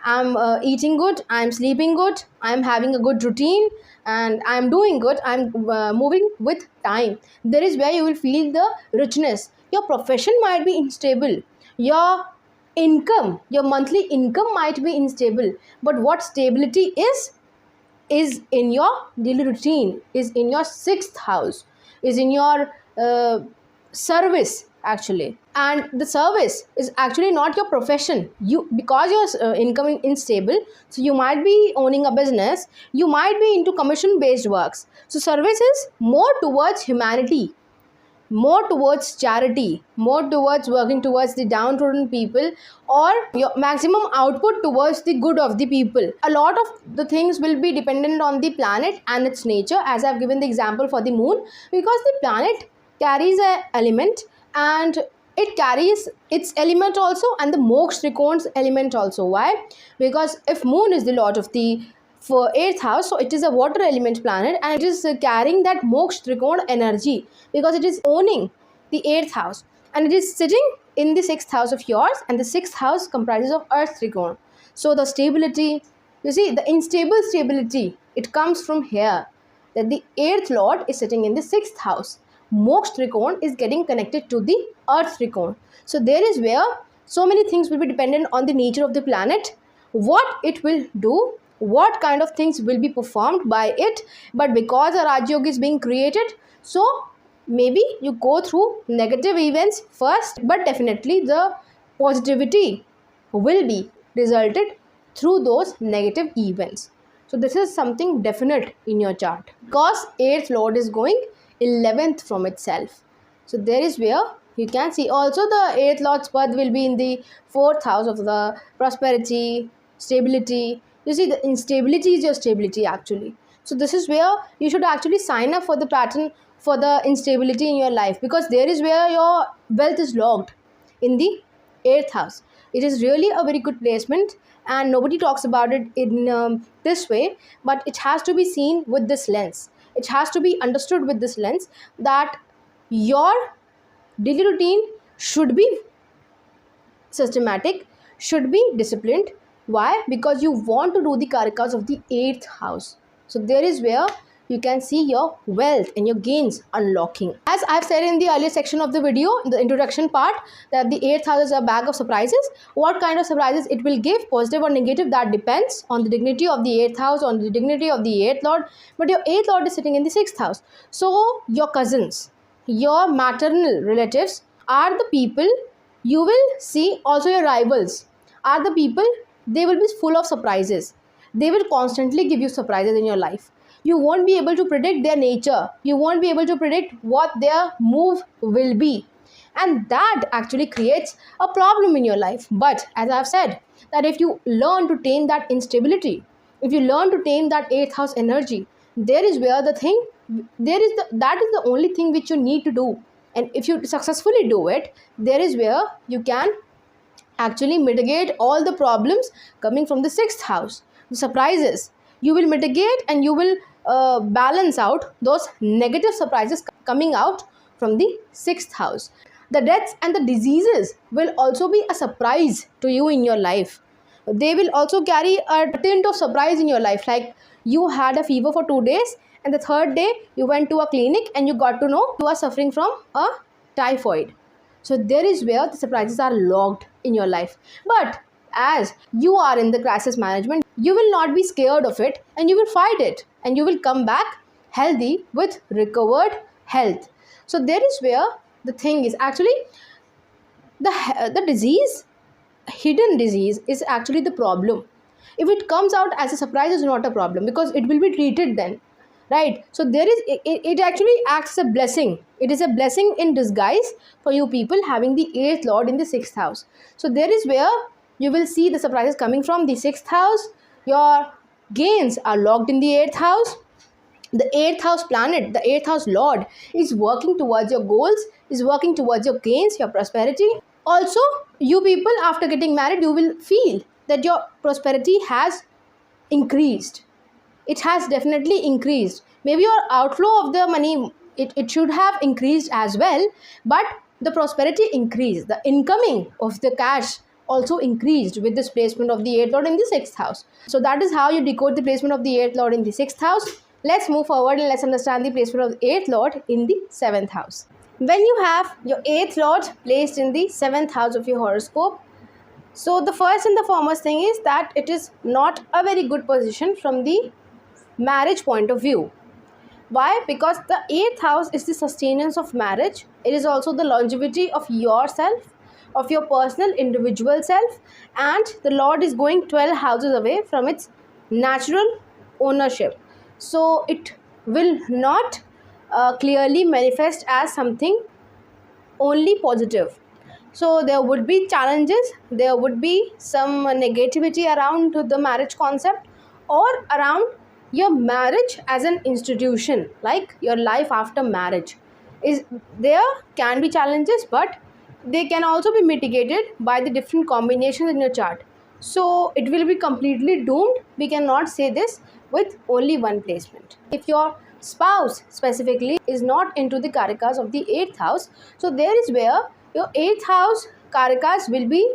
I'm eating good, I'm sleeping good, I'm having a good routine, and I'm doing good, I'm moving with time. There is where you will feel the richness. Your profession might be unstable, your income, your monthly income might be unstable, but what stability is in your daily routine, is in your sixth house, is in your service actually. And the service is actually not your profession. You, because your income is unstable, so you might be owning a business, you might be into commission based works. So service is more towards humanity, more towards charity, more towards working towards the downtrodden people, or your maximum output towards the good of the people. A lot of the things will be dependent on the planet and its nature, as I've given the example for the moon, because the planet carries an element, and it carries its element also, and the moksha trikon's element also. Why? Because if moon is the lord of the for 8th house, so it is a water element planet, and it is carrying that moksha trikon energy, because it is owning the 8th house, and it is sitting in the 6th house of yours, and the 6th house comprises of earth trikon. So the stability, you see, the unstable stability, it comes from here, that the 8th lord is sitting in the 6th house. Moksha trikon is getting connected to the earth trikon. So there is where so many things will be dependent on the nature of the planet, what it will do, what kind of things will be performed by it. But because a Rajyog is being created, so maybe you go through negative events first, but definitely the positivity will be resulted through those negative events. So this is something definite in your chart, because 8th lord is going 11th from itself. So there is where you can see also the 8th lord's birth will be in the 4th house of the prosperity, stability. You see, the instability is your stability actually. So this is where you should actually sign up for the pattern for the instability in your life, because there is where your wealth is locked, in the 8th house. It is really a very good placement, and nobody talks about it in this way, but it has to be seen with this lens. It has to be understood with this lens, that your daily routine should be systematic, should be disciplined. Why? Because you want to do the karikas of the 8th house. So there is where you can see your wealth and your gains unlocking. As I've said in the earlier section of the video, in the introduction part, that the 8th house is a bag of surprises. What kind of surprises it will give, positive or negative, that depends on the dignity of the 8th house, on the dignity of the 8th lord. But your 8th lord is sitting in the 6th house. So your cousins, your maternal relatives are the people you will see. Also your rivals are the people, they will be full of surprises. They will constantly give you surprises in your life. You won't be able to predict their nature. You won't be able to predict what their move will be. And that actually creates a problem in your life. But as I've said, that if you learn to tame that instability, if you learn to tame that 8th house energy, there is where the thing, that is the only thing which you need to do. And if you successfully do it, there is where you can actually mitigate all the problems coming from the 6th house. The surprises, you will mitigate, and you will balance out those negative surprises coming out from the 6th house. The deaths and the diseases will also be a surprise to you in your life. They will also carry a tint of surprise in your life, like you had a fever for 2 days, and the 3rd day you went to a clinic and you got to know you are suffering from a typhoid. So there is where the surprises are locked in your life. But as you are in the crisis management, you will not be scared of it, and you will fight it, and you will come back healthy with recovered health. So there is where the thing is actually the disease, hidden disease, is actually the problem. If it comes out as a surprise, is not a problem, because it will be treated then, right? So there is it actually acts as a blessing. It is a blessing in disguise for you people having the 8th lord in the 6th house. So there is where you will see the surprises coming from the 6th house. Your gains are locked in the 8th house. The 8th house planet, the 8th house lord, is working towards your goals, is working towards your gains, your prosperity. Also, you people, after getting married, you will feel that your prosperity has increased. It has definitely increased. Maybe your outflow of the money, it should have increased as well, but the prosperity increased. The incoming of the cash also increased with this placement of the 8th lord in the 6th house. So that is how you decode the placement of the 8th lord in the 6th house. Let's move forward and let's understand the placement of the 8th lord in the 7th house. When you have your 8th lord placed in the 7th house of your horoscope, so the first and the foremost thing is that it is not a very good position from the marriage point of view. Why? Because the 8th house is the sustenance of marriage. It is also the longevity of yourself, of your personal individual self, and the lord is going 12 houses away from its natural ownership. So it will not clearly manifest as something only positive. So there would be challenges, there would be some negativity around the marriage concept, or around your marriage as an institution, like your life after marriage. There can be challenges, but they can also be mitigated by the different combinations in your chart. So it will be completely doomed. We cannot say this with only one placement. If your spouse specifically is not into the karikas of the 8th house, so there is where your 8th house karikas will be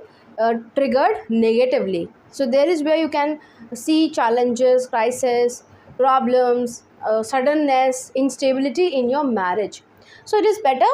triggered negatively. So there is where you can see challenges, crisis, problems, suddenness, instability in your marriage. So it is better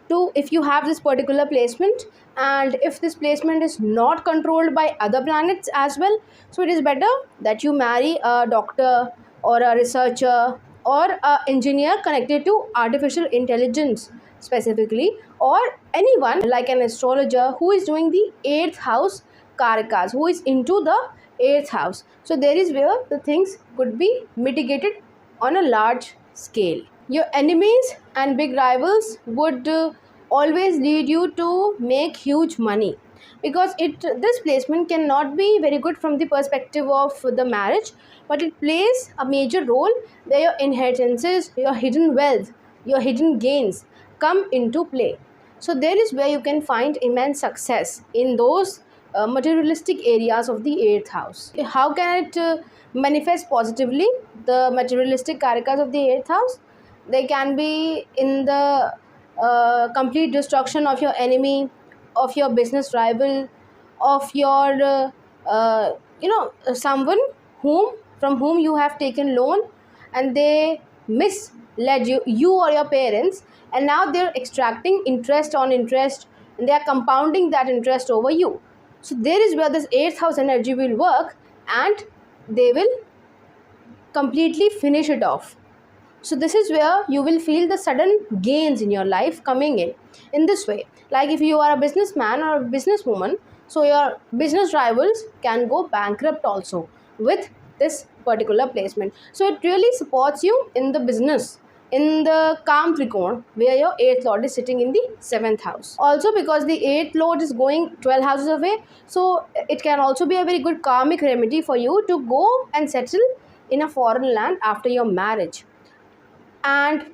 to, if you have this particular placement, and if this placement is not controlled by other planets as well, so it is better that you marry a doctor or a researcher or an engineer connected to artificial intelligence specifically, or anyone like an astrologer who is doing the 8th house karikas, who is into the 8th house. So there is where the things could be mitigated on a large scale. Your enemies and big rivals would always lead you to make huge money. because this placement cannot be very good from the perspective of the marriage, but it plays a major role where your inheritances, your hidden wealth, your hidden gains come into play. So there is where you can find immense success in those materialistic areas of the 8th house. How can it manifest positively, the materialistic karakas of the 8th house? They can be in the complete destruction of your enemy, of your business rival, of your someone from whom you have taken loan, and they misled you or your parents, and now they're extracting interest on interest, and they are compounding that interest over you. So there is where this 8th house energy will work, and they will completely finish it off. So this is where you will feel the sudden gains in your life coming in this way. Like if you are a businessman or a businesswoman, so your business rivals can go bankrupt also with this particular placement. So it really supports you in the business, in the Kam Trikon, where your 8th lord is sitting in the 7th house. Also because the 8th lord is going 12 houses away, so it can also be a very good karmic remedy for you to go and settle in a foreign land after your marriage. And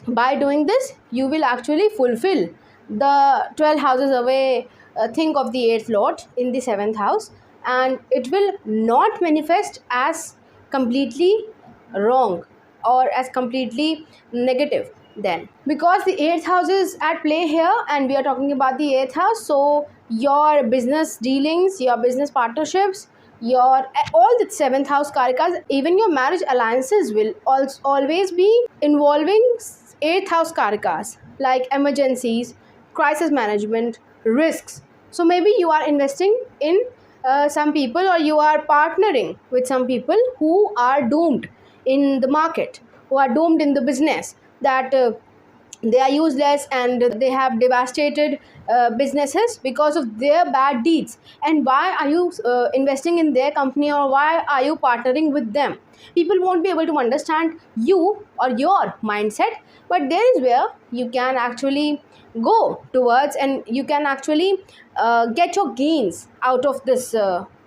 by doing this, you will actually fulfill the 12 houses away thing of the 8th lord in the 7th house, and it will not manifest as completely wrong or as completely negative then, because the 8th house is at play here and we are talking about the 8th house. So your business dealings, your business partnerships, your all the 7th house karakas, even your marriage alliances will always be involving 8th house karakas, like emergencies, crisis management, risks. So maybe you are investing in some people, or you are partnering with some people who are doomed in the market, who are doomed in the business, that they are useless and they have devastated businesses because of their bad deeds. And why are you investing in their company, or why are you partnering with them? People won't be able to understand you or your mindset, but there is where you can actually go towards, and you can actually get your gains out of this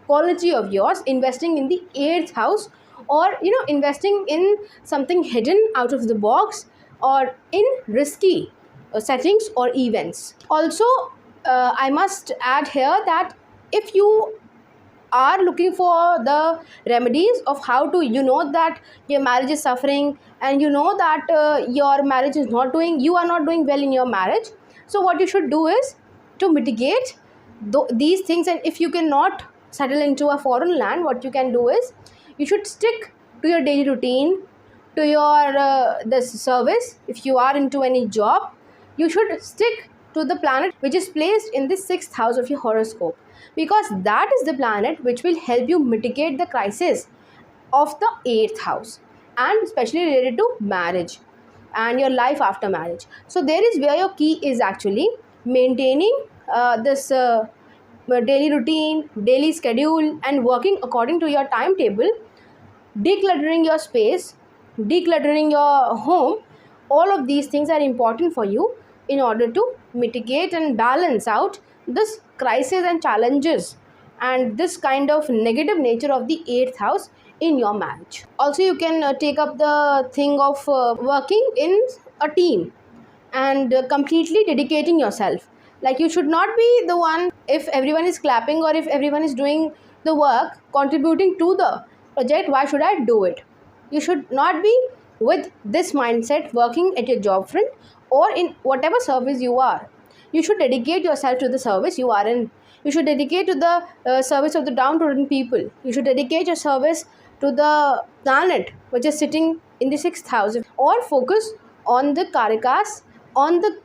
quality of yours, investing in the 8th house, or investing in something hidden out of the box, or in risky settings or events. Also, I must add here that if you are looking for the remedies of how to, that your marriage is suffering, and that your marriage is not doing, you are not doing well in your marriage, so what you should do is to mitigate these things. And if you cannot settle into a foreign land, what you can do is you should stick to your daily routine, to your this service. If you are into any job, you should stick to the planet which is placed in the 6th house of your horoscope, because that is the planet which will help you mitigate the crisis of the 8th house, and especially related to marriage and your life after marriage. So there is where your key is actually maintaining this daily routine, daily schedule, and working according to your timetable, decluttering your space, decluttering your home. All of these things are important for you in order to mitigate and balance out this crisis and challenges and this kind of negative nature of the 8th house in your marriage. Also, you can take up the thing of working in a team and completely dedicating yourself. Like, you should not be the one, if everyone is clapping or if everyone is doing the work, contributing to the project, why should I do it? You should not be with this mindset working at your job front or in whatever service you are. You should dedicate yourself to the service you are in. You should dedicate to the service of the downtrodden people. You should dedicate your service to the planet which is sitting in the 6th house, or focus on the karakas, on the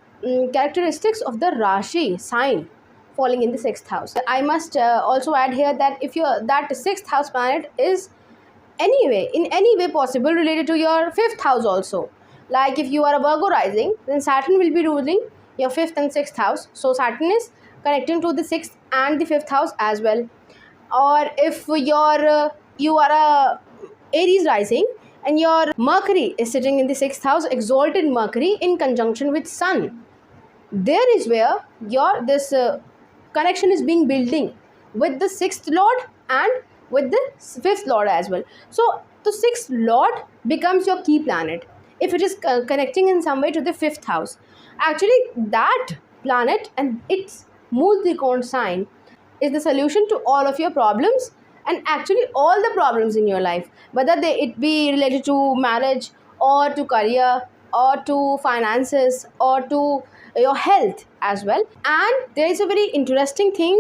characteristics of the Rashi sign falling in the 6th house. I must also add here that if that 6th house planet is in any way possible related to your 5th house also. Like if you are a Virgo rising, then Saturn will be ruling your 5th and 6th house. So Saturn is connecting to the 6th and the 5th house as well. Or if you are a Aries rising and your Mercury is sitting in the 6th house, exalted Mercury in conjunction with Sun, there is where your this connection is being building with the 6th lord and with the 5th lord as well. So the 6th lord becomes your key planet if it is connecting in some way to the 5th house. Actually, that planet and its mool trikona sign is the solution to all of your problems, and actually all the problems in your life, whether it be related to marriage or to career or to finances or to your health as well. And there is a very interesting thing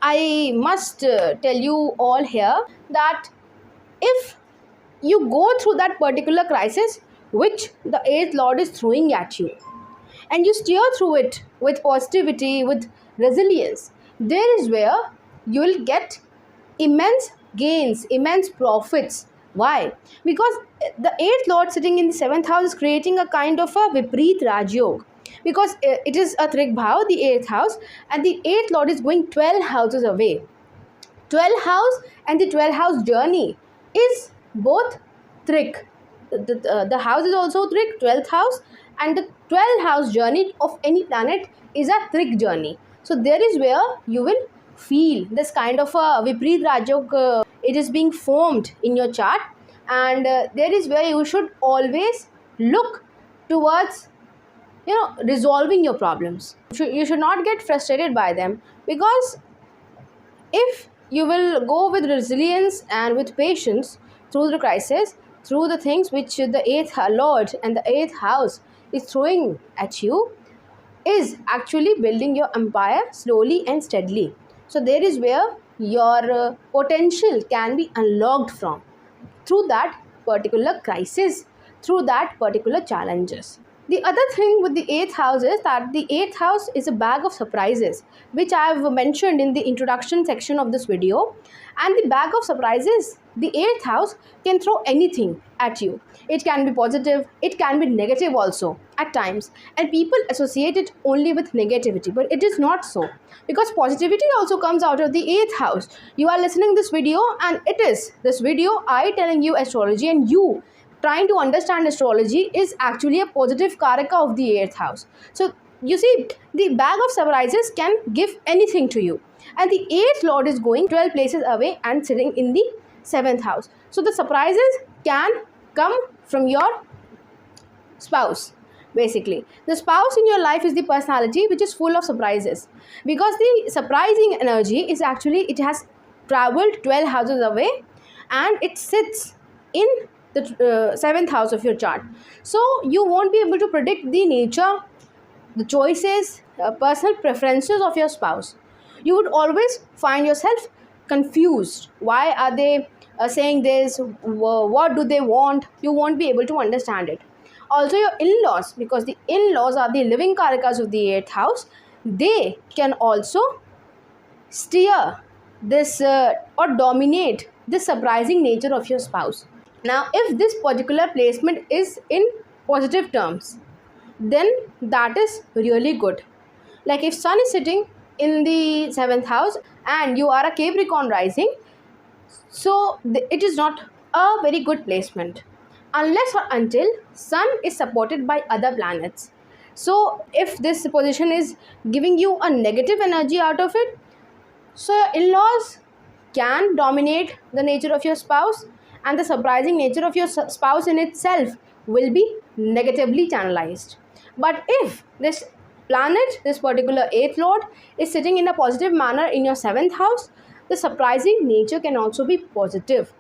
I must tell you all here, that if you go through that particular crisis which the 8th lord is throwing at you, and you steer through it with positivity, with resilience, there is where you will get immense gains, immense profits. Why? Because the 8th lord sitting in the 7th house is creating a kind of a Vipreet Rajyog, because it is a Trik Bhav, the 8th house, and the 8th lord is going 12 houses away. 12th house and the 12th house journey is both Trik. The house is also Trik, 12th house, and the 12th house journey of any planet is a Trik journey. So there is where you will feel this kind of a Vipreet Rajyog, it is being formed in your chart, and there is where you should always look towards resolving your problems. You should not get frustrated by them, because if you will go with resilience and with patience through the crisis, through the things which the 8th lord and the 8th house is throwing at you, is actually building your empire slowly and steadily. So there is where your potential can be unlocked from, through that particular crisis, through that particular challenges. The other thing with the 8th house is that the 8th house is a bag of surprises, which I have mentioned in the introduction section of this video. And the bag of surprises, the 8th house can throw anything at you. It can be positive, it can be negative also at times. And people associate it only with negativity, but it is not so. Because positivity also comes out of the 8th house. You are listening this video, and it is this video I telling you astrology, and you trying to understand astrology is actually a positive karaka of the 8th house. So you see, the bag of surprises can give anything to you, and the 8th lord is going 12 places away and sitting in the 7th house. So the surprises can come from your spouse. Basically, the spouse in your life is the personality which is full of surprises, because the surprising energy is actually, it has traveled 12 houses away and it sits in the 7th house of your chart. So you won't be able to predict the nature, the choices, personal preferences of your spouse. You would always find yourself confused. Why are they saying this? What do they want? You won't be able to understand it. Also your in-laws, because the in-laws are the living karakas of the 8th house, they can also steer this or dominate this surprising nature of your spouse. Now, if this particular placement is in positive terms, then that is really good. Like if sun is sitting in the 7th house and you are a Capricorn rising, so it is not a very good placement unless or until sun is supported by other planets. So if this position is giving you a negative energy out of it, so your in-laws can dominate the nature of your spouse, and the surprising nature of your spouse in itself will be negatively channelized. But if this planet, this particular 8th lord, is sitting in a positive manner in your 7th house, the surprising nature can also be positive.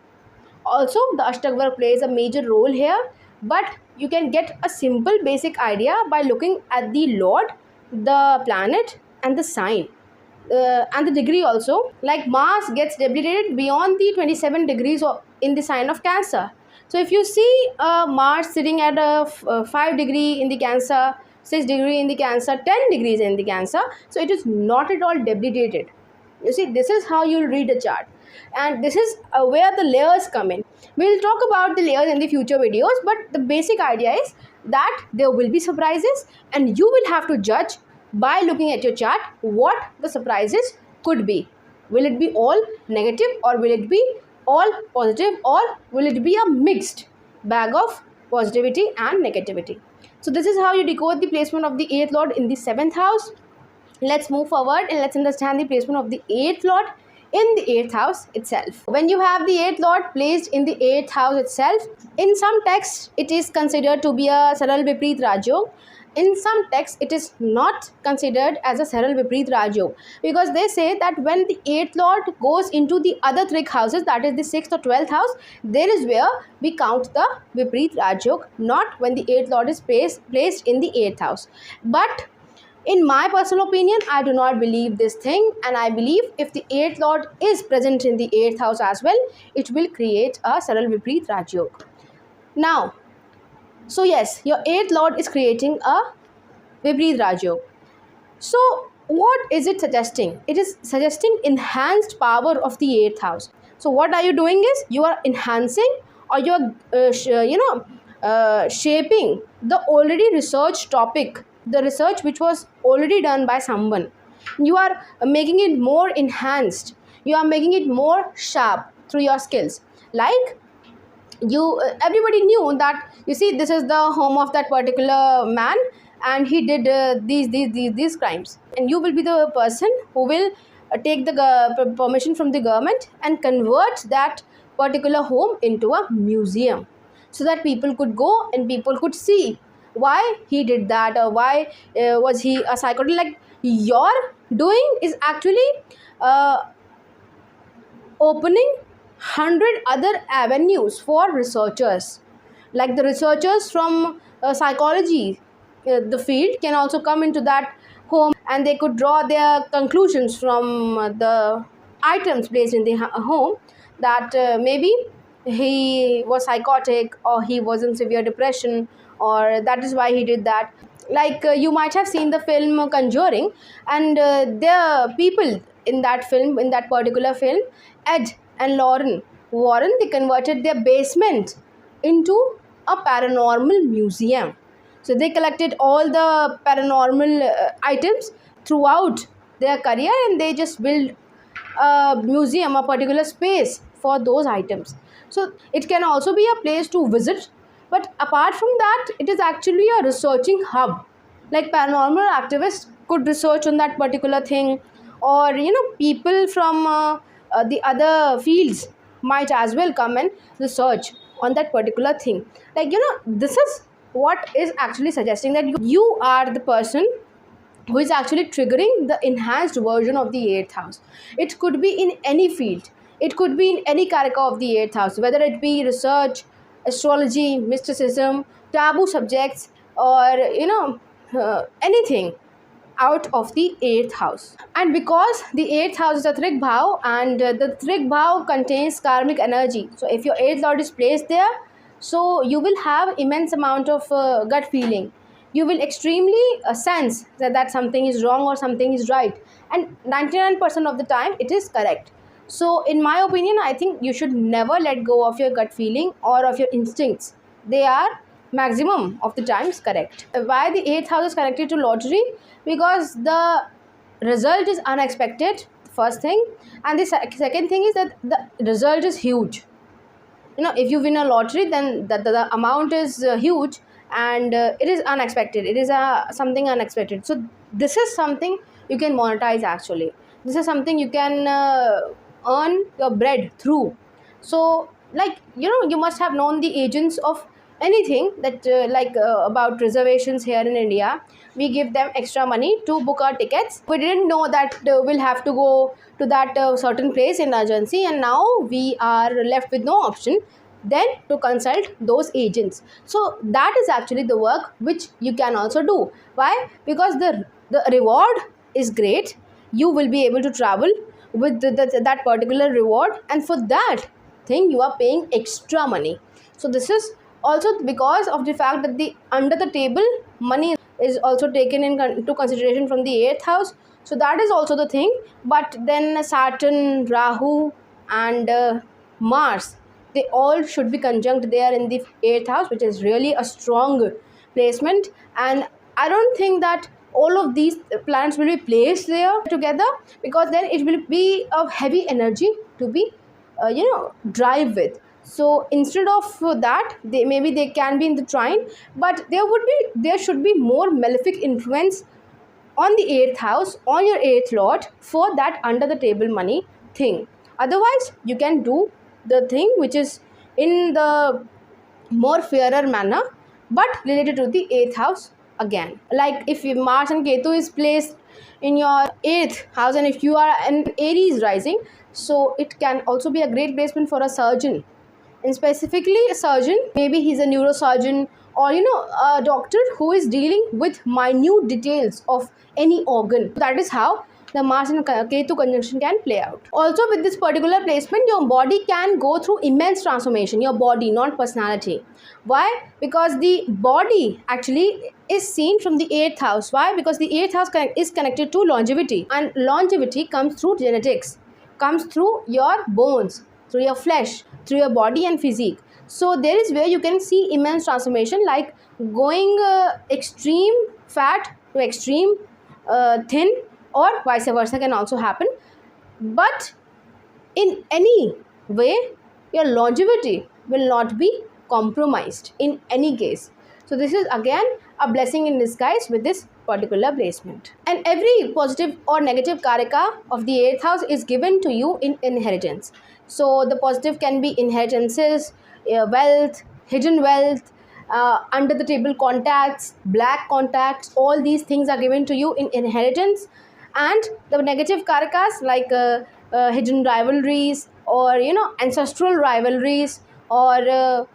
Also, the Ashtavakra plays a major role here, but you can get a simple basic idea by looking at the lord, the planet, and the sign. And the degree also, like Mars gets debilitated beyond the 27 degrees in the sign of Cancer. So if you see Mars sitting at a 5 degree in the Cancer, 6 degree in the Cancer, 10 degrees in the Cancer, so it is not at all debilitated. You see, this is how you'll read a chart, and this is where the layers come in. We'll talk about the layers in the future videos, but the basic idea is that there will be surprises, and you will have to judge by looking at your chart what the surprises could be. Will it be all negative, or will it be all positive, or will it be a mixed bag of positivity and negativity? So this is how you decode the placement of the 8th lord in the 7th house. let's move forward and let's understand the placement of the 8th lord in the 8th house itself. When you have the 8th lord placed in the 8th house itself, in some texts it is considered to be a Saral Viprit Rajyog. In some texts it is not considered as a Saral Viprit Rajyog, because they say that when the 8th lord goes into the other three houses, that is the 6th or 12th house, there is where we count the Viprit Rajyog, not when the 8th lord is placed in the 8th house. But in my personal opinion, I do not believe this thing, and I believe if the 8th lord is present in the 8th house as well, it will create a Saral Viprit Rajyog. Now, so yes, your 8th lord is creating a Viprit Rajyog. So what is it suggesting? It is suggesting enhanced power of the 8th house. So what are you doing is, you are enhancing, or you are shaping the already researched topic, the research which was already done by someone. You are making it more enhanced, you are making it more sharp through your skills. Like you everybody knew that, you see, this is the home of that particular man, and he did these crimes, and you will be the person who will take the permission from the government and convert that particular home into a museum, so that people could go and people could see why he did that, or why was he a psychotic. Like, your doing is actually opening 100 other avenues for researchers. Like the researchers from psychology, the field, can also come into that home, and they could draw their conclusions from the items placed in the home, that maybe he was psychotic, or he was in severe depression, or that is why he did that. Like you might have seen the film Conjuring, and the people in that film, in that particular film, Ed and Warren, they converted their basement into a paranormal museum. So they collected all the paranormal items throughout their career, and they just built a museum, a particular space for those items. So it can also be a place to visit, but apart from that, it is actually a researching hub. Like paranormal activists could research on that particular thing, or people from the other fields might as well come and research on that particular thing. Like, this is what is actually suggesting that you are the person who is actually triggering the enhanced version of the 8th house. It could be in any field, it could be in any karaka of the 8th house, whether it be research, astrology, mysticism, taboo subjects, or anything out of the 8th house. And because the 8th house is a Trik Bhav, and the Trik Bhav contains karmic energy, so if your 8th lord is placed there, so you will have immense amount of gut feeling. You will extremely sense that something is wrong or something is right, and 99% of the time it is correct. So in my opinion, I think you should never let go of your gut feeling or of your instincts. They are maximum of the times correct. Why the 8th house is connected to lottery? Because the result is unexpected, first thing, and the second thing is that the result is huge. If you win a lottery, then the amount is huge, and it is unexpected, it is something unexpected. So this is something you can monetize. Actually, this is something you can earn your bread through. So, like, you must have known the agents of anything that about reservations here in India. We give them extra money to book our tickets. We didn't know that we'll have to go to that certain place in urgency, and now we are left with no option then to consult those agents. So that is actually the work which you can also do. Why? Because the reward is great. You will be able to travel with that particular reward, and for that thing you are paying extra money. So this is also because of the fact that the under the table money is also taken into consideration from the 8th house. So that is also the thing. But then Saturn, Rahu, and Mars, they all should be conjunct there in the 8th house, which is really a strong placement. And I don't think that all of these planets will be placed there together, because then it will be a heavy energy to be drive with. So instead of that, they can be in the trine, but there should be more malefic influence on the 8th house, on your 8th lord, for that under the table money thing. Otherwise, you can do the thing which is in the more fairer manner, but related to the 8th house again. Like if Mars and Ketu is placed in your 8th house, and if you are an Aries rising, so it can also be a great placement for a surgeon, and specifically a surgeon, maybe he's a neurosurgeon, or a doctor who is dealing with minute details of any organ. That is how the Mars and Ketu conjunction can play out. Also, with this particular placement, your body can go through immense transformation. Your body, not personality. Why? Because the body actually is seen from the 8th house. Why? Because the 8th house is connected to longevity, and longevity comes through genetics, comes through your bones, through your flesh, through your body and physique. So there is where you can see immense transformation, like going extreme fat to extreme thin, or vice versa can also happen. But in any way, your longevity will not be compromised in any case. So this is again a blessing in disguise with this particular placement. And every positive or negative karaka of the 8th house is given to you in inheritance. So the positive can be inheritances, wealth, hidden wealth, under the table contacts, black contacts, all these things are given to you in inheritance. And the negative karakas, like hidden rivalries, or ancestral rivalries, or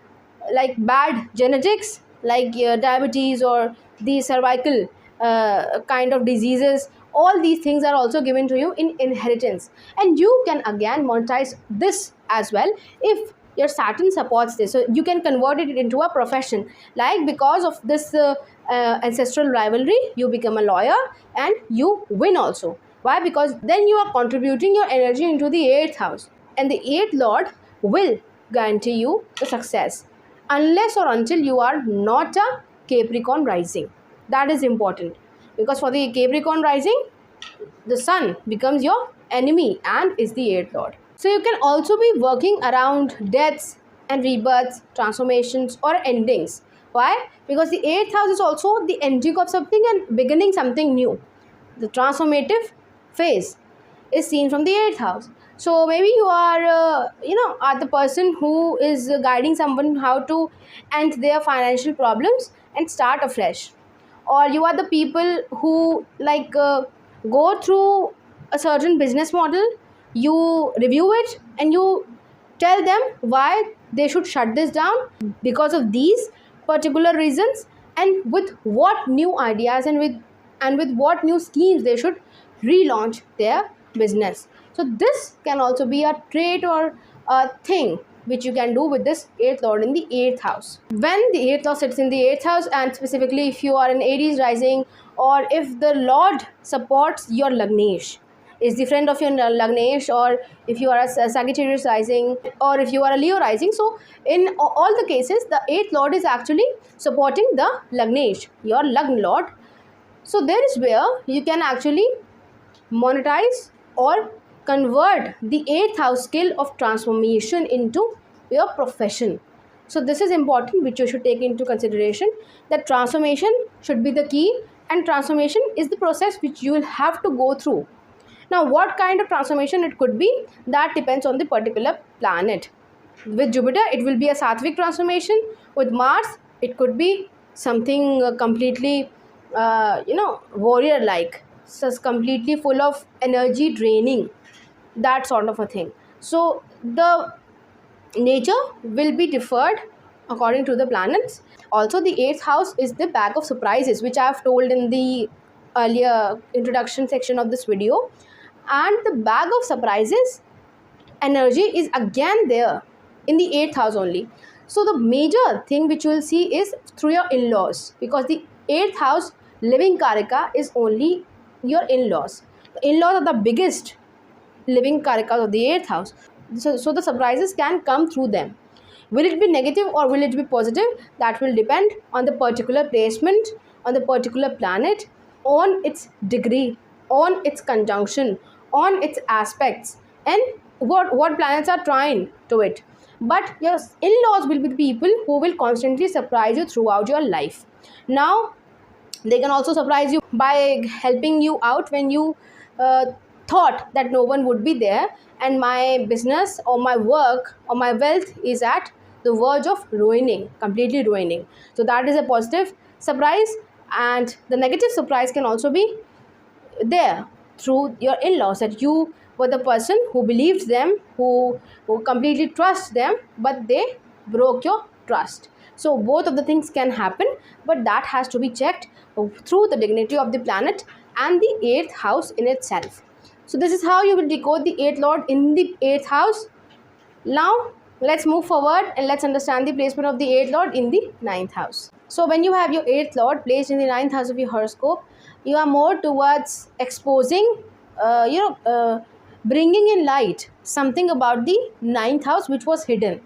like bad genetics, like diabetes or the cervical kind of diseases, all these things are also given to you in inheritance. And you can again monetize this as well if your Saturn supports this. So you can convert it into a profession, like because of this ancestral rivalry, you become a lawyer and you win also. Why? Because then you are contributing your energy into the 8th house, and the 8th lord will guarantee you the success, unless or until you are not a Capricorn rising. That is important, because for the Capricorn rising, the sun becomes your enemy and is the 8th lord. So you can also be working around deaths and rebirths, transformations or endings. Why? Because the 8th house is also the ending of something and beginning something new. The transformative phase is seen from the 8th house. So maybe you are are the person who is guiding someone how to end their financial problems and start afresh, or you are the people who go through a certain business model, you review it and you tell them why they should shut this down because of these particular reasons, and with what new ideas and with what new schemes they should relaunch their business. So this can also be a trait or a thing which you can do with this 8th lord in the 8th house. When the 8th lord sits in the 8th house, and specifically if you are an Aries rising, or if the lord supports your Lagnesh, is the friend of your Lagnesh, or if you are a Sagittarius rising, or if you are a Leo rising, so in all the cases the 8th lord is actually supporting the Lagnesh, your Lagn lord. So there is where you can actually monetize or convert the 8th house skill of transformation into your profession. So this is important, which you should take into consideration, that transformation should be the key, and transformation is the process which you will have to go through. Now what kind of transformation it could be, that depends on the particular planet. With Jupiter it will be a sattvic transformation. With Mars it could be something completely warrior like, so completely full of energy draining, that sort of a thing. So the nature will be differed according to the planets. Also the 8th house is the bag of surprises, which I have told in the earlier introduction section of this video. And the bag of surprises energy is again there in the 8th house only. So the major thing which you will see is through your in-laws, because the 8th house living karaka is only your in-laws. The in-laws are the biggest living karakas of the 8th house. So the surprises can come through them. Will it be negative or will it be positive? That will depend on the particular placement, on the particular planet, on its degree, on its conjunction, on its aspects, and what planets are trying to it. But your in-laws will be the people who will constantly surprise you throughout your life. Now They can also surprise you by helping you out when you uh, thought that no one would be there, and my business or my work or my wealth is at the verge of ruining, completely ruining. So that is a positive surprise. And the negative surprise can also be there through your in-laws, that you were the person who believed them, who completely trust them, but they broke your trust. So both of the things can happen, but that has to be checked through the dignity of the planet and the eighth house in itself. So this is how you will decode the eighth lord in the eighth house. Now, let's move forward and let's understand the placement of the eighth lord in the ninth house. So, when you have your eighth lord placed in the ninth house of your horoscope, you are more towards exposing, bringing in light something about the ninth house which was hidden.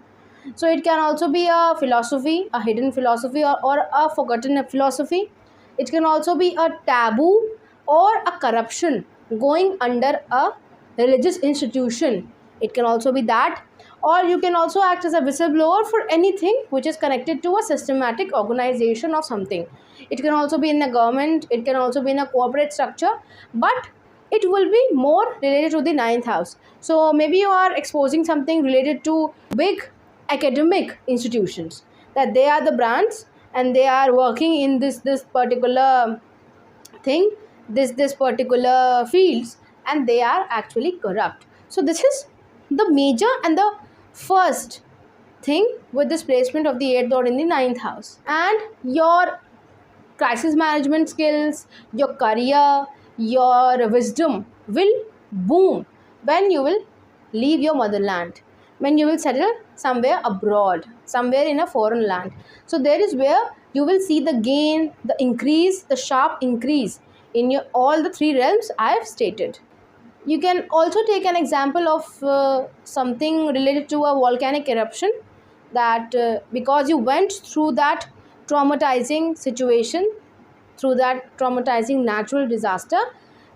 So, it can also be a philosophy, a hidden philosophy, or a forgotten philosophy. It can also be a taboo or a corruption going under a religious institution. It can also be that, or you can also act as a whistleblower for anything which is connected to a systematic organization of something. It can also be in a government, it can also be in a corporate structure, but it will be more related to the ninth house. So maybe you are exposing something related to big academic institutions, that they are the brands and they are working in this particular thing, this particular fields, and they are actually corrupt. So this is the major and the first thing with this placement of the eighth lord in the ninth house. And your crisis management skills, your career, your wisdom will boom when you will leave your motherland, when you will settle somewhere abroad, somewhere in a foreign land. So there is where you will see the gain, the increase, the sharp increase in your all the three realms I have stated. You can also take an example of something related to a volcanic eruption, that because you went through that traumatizing situation, through that traumatizing natural disaster,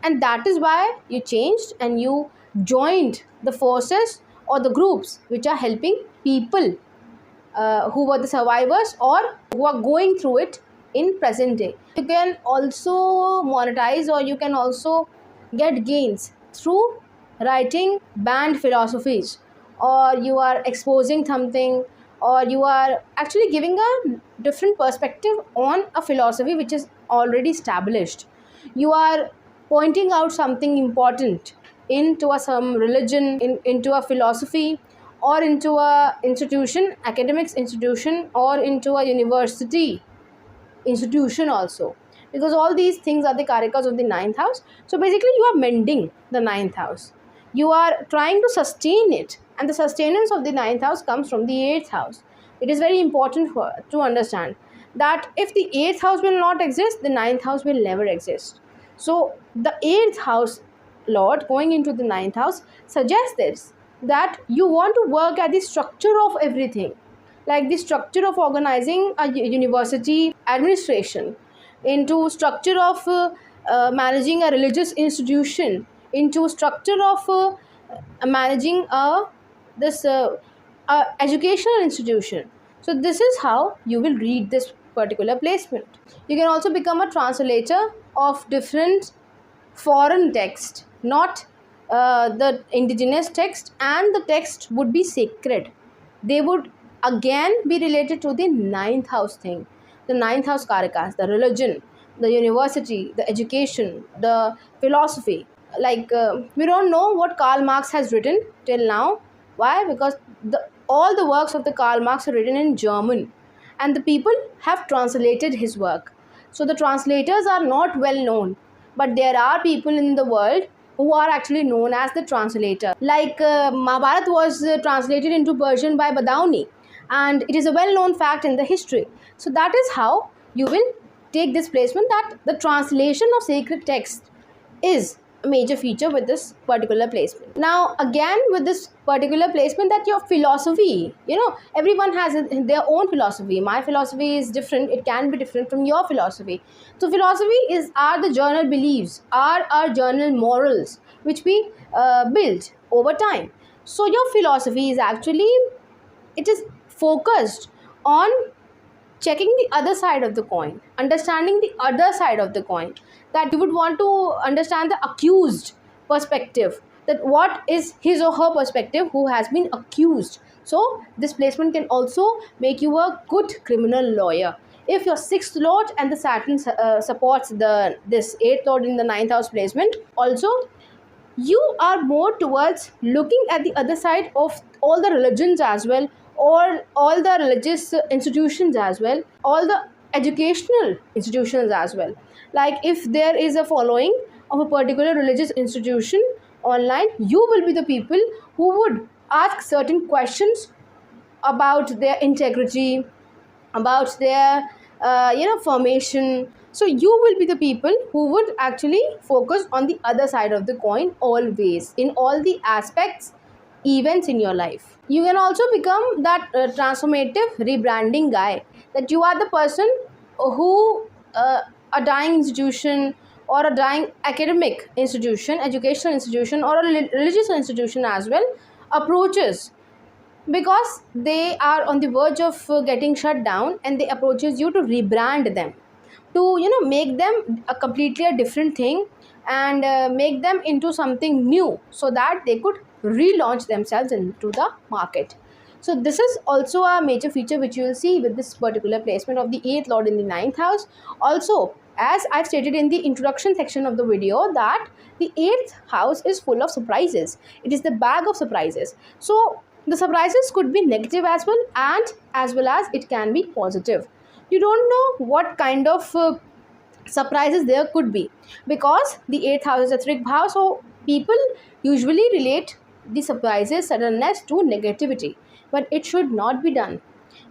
and that is why you changed and you joined the forces or the groups which are helping people who were the survivors or who are going through it in present day. You can also monetize, or you can also get gains through writing banned philosophies, or you are exposing something, or you are actually giving a different perspective on a philosophy which is already established. You are pointing out something important into some religion, into a philosophy, or into a institution, academics institution, or into a university institution also, because all these things are the karikas of the ninth house. So basically you are mending the ninth house, you are trying to sustain it, and the sustenance of the ninth house comes from the eighth house. It is very important to understand that if the eighth house will not exist, the ninth house will never exist. So the eighth house lord going into the ninth house suggests this, that you want to work at the structure of everything, like the structure of organizing a university administration, into structure of managing a religious institution, into structure of managing this educational institution. So this is how you will read this particular placement. You can also become a translator of different foreign text, not the indigenous text, and the text would be sacred. They would again be related to the ninth house thing, the ninth house karakas, the religion, the university, the education, the philosophy. Like we don't know what Karl Marx has written till now. Why? Because all the works of the Karl Marx are written in German, and the people have translated his work. So the translators are not well known, but there are people in the world who are actually known as the translator. Like Mahabharat was translated into Persian by Badauni, and it is a well-known fact in the history. So that is how you will take this placement, that the translation of sacred text is a major feature with this particular placement. Now again, with this particular placement, that your philosophy, everyone has their own philosophy. My philosophy is different, it can be different from your philosophy. So philosophy are the journal beliefs, are our journal morals which we build over time. So your philosophy is actually, it is focused on checking the other side of the coin, understanding the other side of the coin, that you would want to understand the accused perspective, that what is his or her perspective who has been accused. So this placement can also make you a good criminal lawyer. If your sixth lord and the Saturn supports this eighth lord in the ninth house placement, also you are more towards looking at the other side of all the religions as well, or all the religious institutions as well, all the educational institutions as well. Like if there is a following of a particular religious institution online, you will be the people who would ask certain questions about their integrity, about their formation. So you will be the people who would actually focus on the other side of the coin always, in all the aspects, events in your life. You can also become that transformative rebranding guy, that you are the person who a dying institution or a dying academic institution, educational institution, or a religious institution as well approaches, because they are on the verge of getting shut down, and they approaches you to rebrand them, to make them a completely a different thing, and make them into something new, so that they could relaunch themselves into the market. So this is also a major feature which you will see with this particular placement of the eighth lord in the ninth house. Also, as I've stated in the introduction section of the video, that the eighth house is full of surprises. It is the bag of surprises. So the surprises could be negative as well, and as well as it can be positive. You don't know what kind of surprises there could be, because the eighth house is a trick house. So people usually relate the surprises, suddenness to negativity, but it should not be done,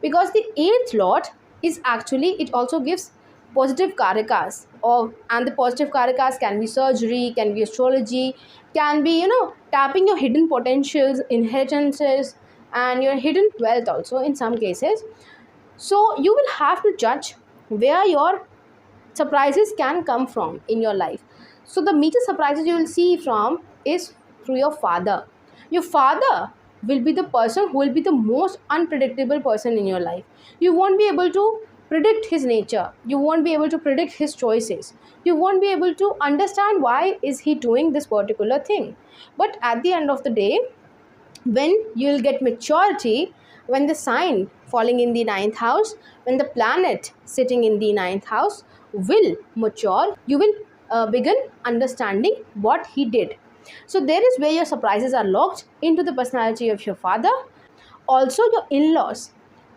because the eighth lord is actually, it also gives positive karakas, and the positive karakas can be surgery, can be astrology, can be tapping your hidden potentials, inheritances, and your hidden wealth also in some cases. So you will have to judge where your surprises can come from in your life. So the major surprises you will see from is through your father. Your father will be the person who will be the most unpredictable person in your life. You won't be able to predict his nature, you won't be able to predict his choices, you won't be able to understand why is he doing this particular thing. But at the end of the day, when you will get maturity, when the sign falling in the ninth house, when the planet sitting in the ninth house will mature, you will begin understanding what he did. So there is where your surprises are locked into the personality of your father. Also, your in-laws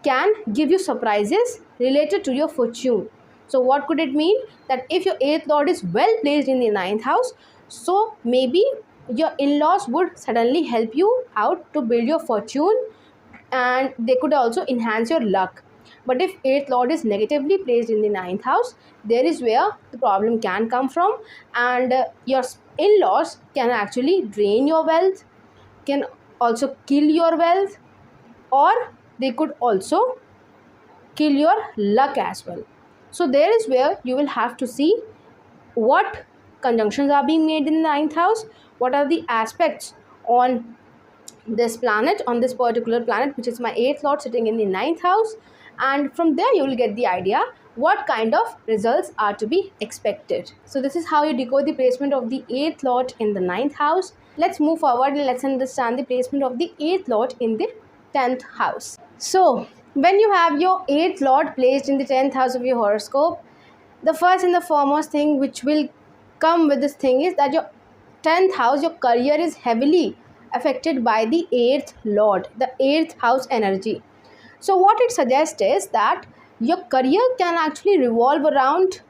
can give you surprises related to your fortune. So what could it mean? That if your eighth lord is well placed in the ninth house, so maybe your in-laws would suddenly help you out to build your fortune, and they could also enhance your luck. But if eighth lord is negatively placed in the ninth house, there is where the problem can come from, and your in-laws can actually drain your wealth, can also kill your wealth, or they could also kill your luck as well. So there is where you will have to see what conjunctions are being made in the ninth house, what are the aspects on this planet, on this particular planet, which is my eighth lord sitting in the ninth house, and from there you will get the idea what kind of results are to be expected. So this is how you decode the placement of the eighth lord in the ninth house. Let's move forward and let's understand the placement of the eighth lord in the 10th house. So when you have your eighth lord placed in the 10th house of your horoscope, the first and the foremost thing which will come with this thing is that your 10th house, your career, is heavily affected by the 8th lord, the 8th house energy. So what it suggests is that your career can actually revolve around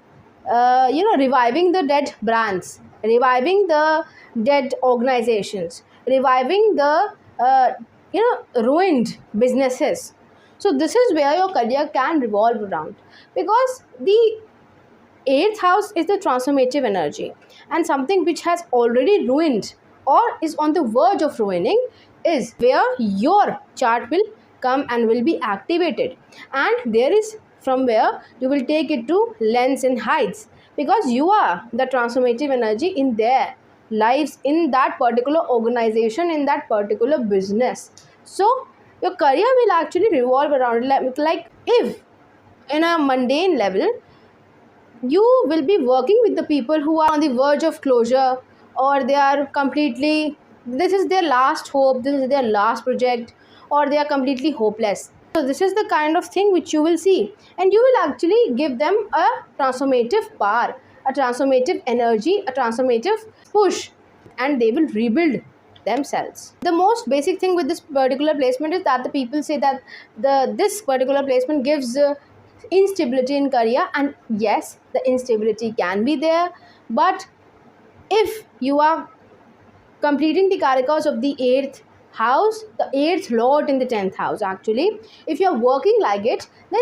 reviving the dead brands, reviving the dead organizations, reviving the ruined businesses. So this is where your career can revolve around, because the 8th house is the transformative energy, and something which has already ruined or is on the verge of ruining is where your chart will come and will be activated, and there is from where you will take it to lengths and heights, because you are the transformative energy in their lives, in that particular organization, in that particular business. So your career will actually revolve around, like if in a mundane level, you will be working with the people who are on the verge of closure, or they are completely, this is their last hope, this is their last project, or they are completely hopeless. So this is the kind of thing which you will see, and you will actually give them a transformative power, a transformative energy, a transformative push, and they will rebuild themselves. The most basic thing with this particular placement is that the people say that this particular placement gives instability in career, and yes, the instability can be there, but if you are completing the karakas of the 8th house, the 8th lord in the 10th house, actually if you are working like it, then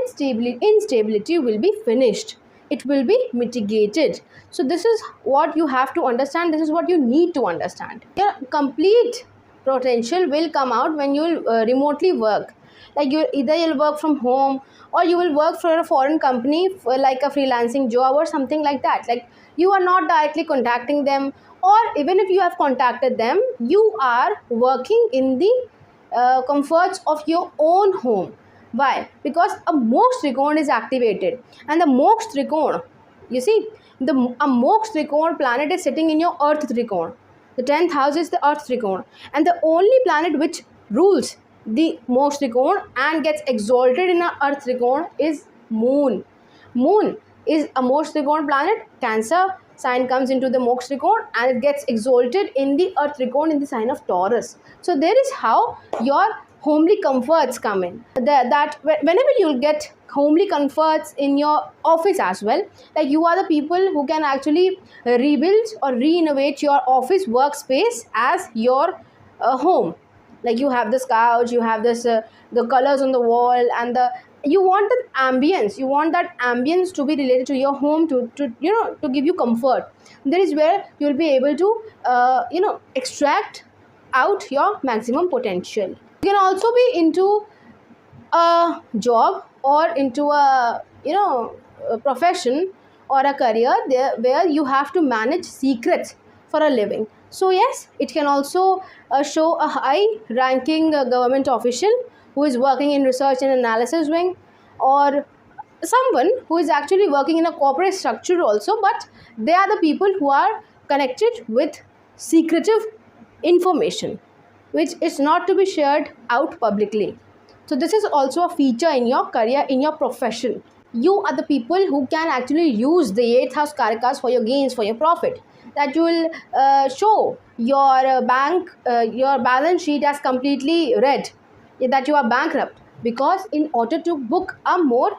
instability will be finished, it will be mitigated. So this is what you have to understand, this is what you need to understand. Your complete potential will come out when you remotely work. Like you'll work from home, or you will work for a foreign company for like a freelancing job or something like that. Like you are not directly contacting them, or even if you have contacted them, you are working in the comforts of your own home. Why? Because a moksha trikona is activated, and the moksha trikona, you see, a moksha trikona planet is sitting in your earth trikona. The 10th house is the earth trikona, and the only planet which rules the moksha trikona and gets exalted in a earth trikona is moon. Moon is a moksha trikona planet. Cancer sign comes into the moksha trikona and it gets exalted in the earth trikona in the sign of Taurus. So there is how your homely comforts come in. That whenever you'll get homely comforts in your office as well, like you are the people who can actually rebuild or re-innovate your office workspace as your home. Like you have this couch, you have this the colors on the wall, and you want that ambience, you want that ambience to be related to your home, to to give you comfort. There is where you will be able to extract out your maximum potential. You can also be into a job or into a a profession or a career there where you have to manage secrets for a living. So yes, it can also show a high ranking government official who is working in research and analysis wing, or someone who is actually working in a corporate structure also, but they are the people who are connected with secretive information which is not to be shared out publicly. So this is also a feature in your career, in your profession. You are the people who can actually use the 8th house karakas for your gains, for your profit. That you will show your your balance sheet as completely red, that you are bankrupt, because in order to book a more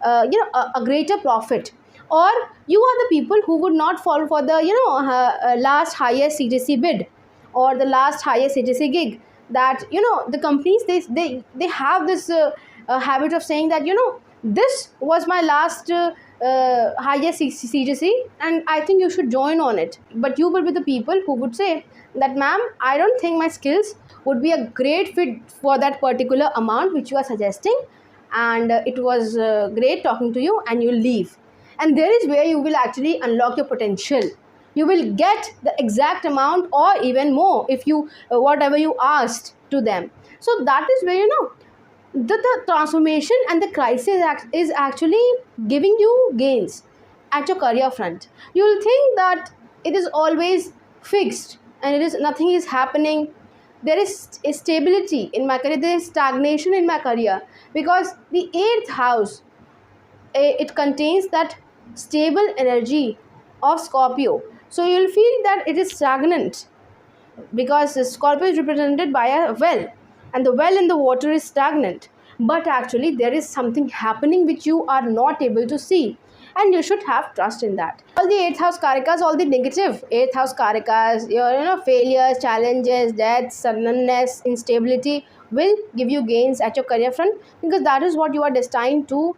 a greater profit. Or you are the people who would not fall for the last highest CTC bid or the last highest CTC gig. That the companies, they have this habit of saying that this was my last highest CTC and I think you should join on it. But you will be the people who would say that, ma'am, I don't think my skills would be a great fit for that particular amount which you are suggesting, and it was great talking to you, and you'll leave. And there is where you will actually unlock your potential. You will get the exact amount or even more if you whatever you asked to them. So that is where the transformation and the crisis is actually giving you gains at your career front. You will think that it is always fixed and it is nothing is happening. There is stability in my career, there is stagnation in my career, because the 8th house, it contains that stable energy of Scorpio. So you will feel that it is stagnant, because Scorpio is represented by a well, and the well in the water is stagnant. But actually there is something happening which you are not able to see, and you should have trust in that. All the 8th house karakas, all the negative 8th house karakas, your failures, challenges, deaths, suddenness, instability will give you gains at your career front, because that is what you are destined to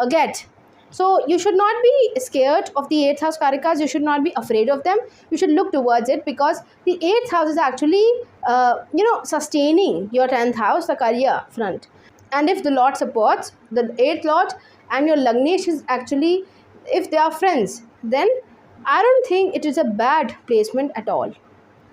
get. So you should not be scared of the 8th house karakas. You should not be afraid of them. You should look towards it, because the 8th house is actually sustaining your 10th house, the career front. And if the Lord supports the 8th Lord and your Lagnesh is actually, if they are friends, then I don't think it is a bad placement at all.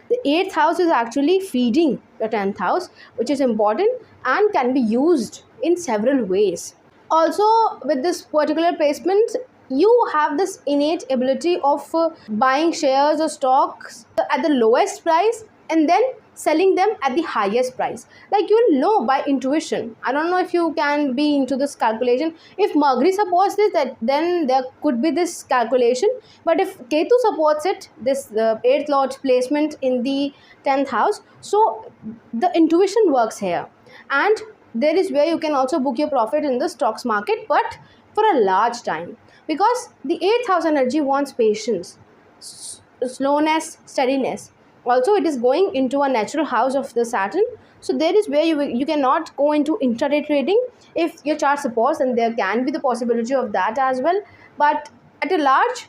The 8th house is actually feeding the 10th house, which is important and can be used in several ways. Also, with this particular placement, you have this innate ability of buying shares or stocks at the lowest price and then selling them at the highest price. Like, you'll know by intuition. I don't know if you can be into this calculation. If Mercury supports this, that then there could be this calculation. But if Ketu supports it, this 8th lord placement in the 10th house, so the intuition works here. And there is where you can also book your profit in the stocks market, but for a large time, because the 8th house energy wants patience, slowness, steadiness. Also, it is going into a natural house of the Saturn, so there is where you cannot go into intraday trading. If your chart supports, then there can be the possibility of that as well. But at a large,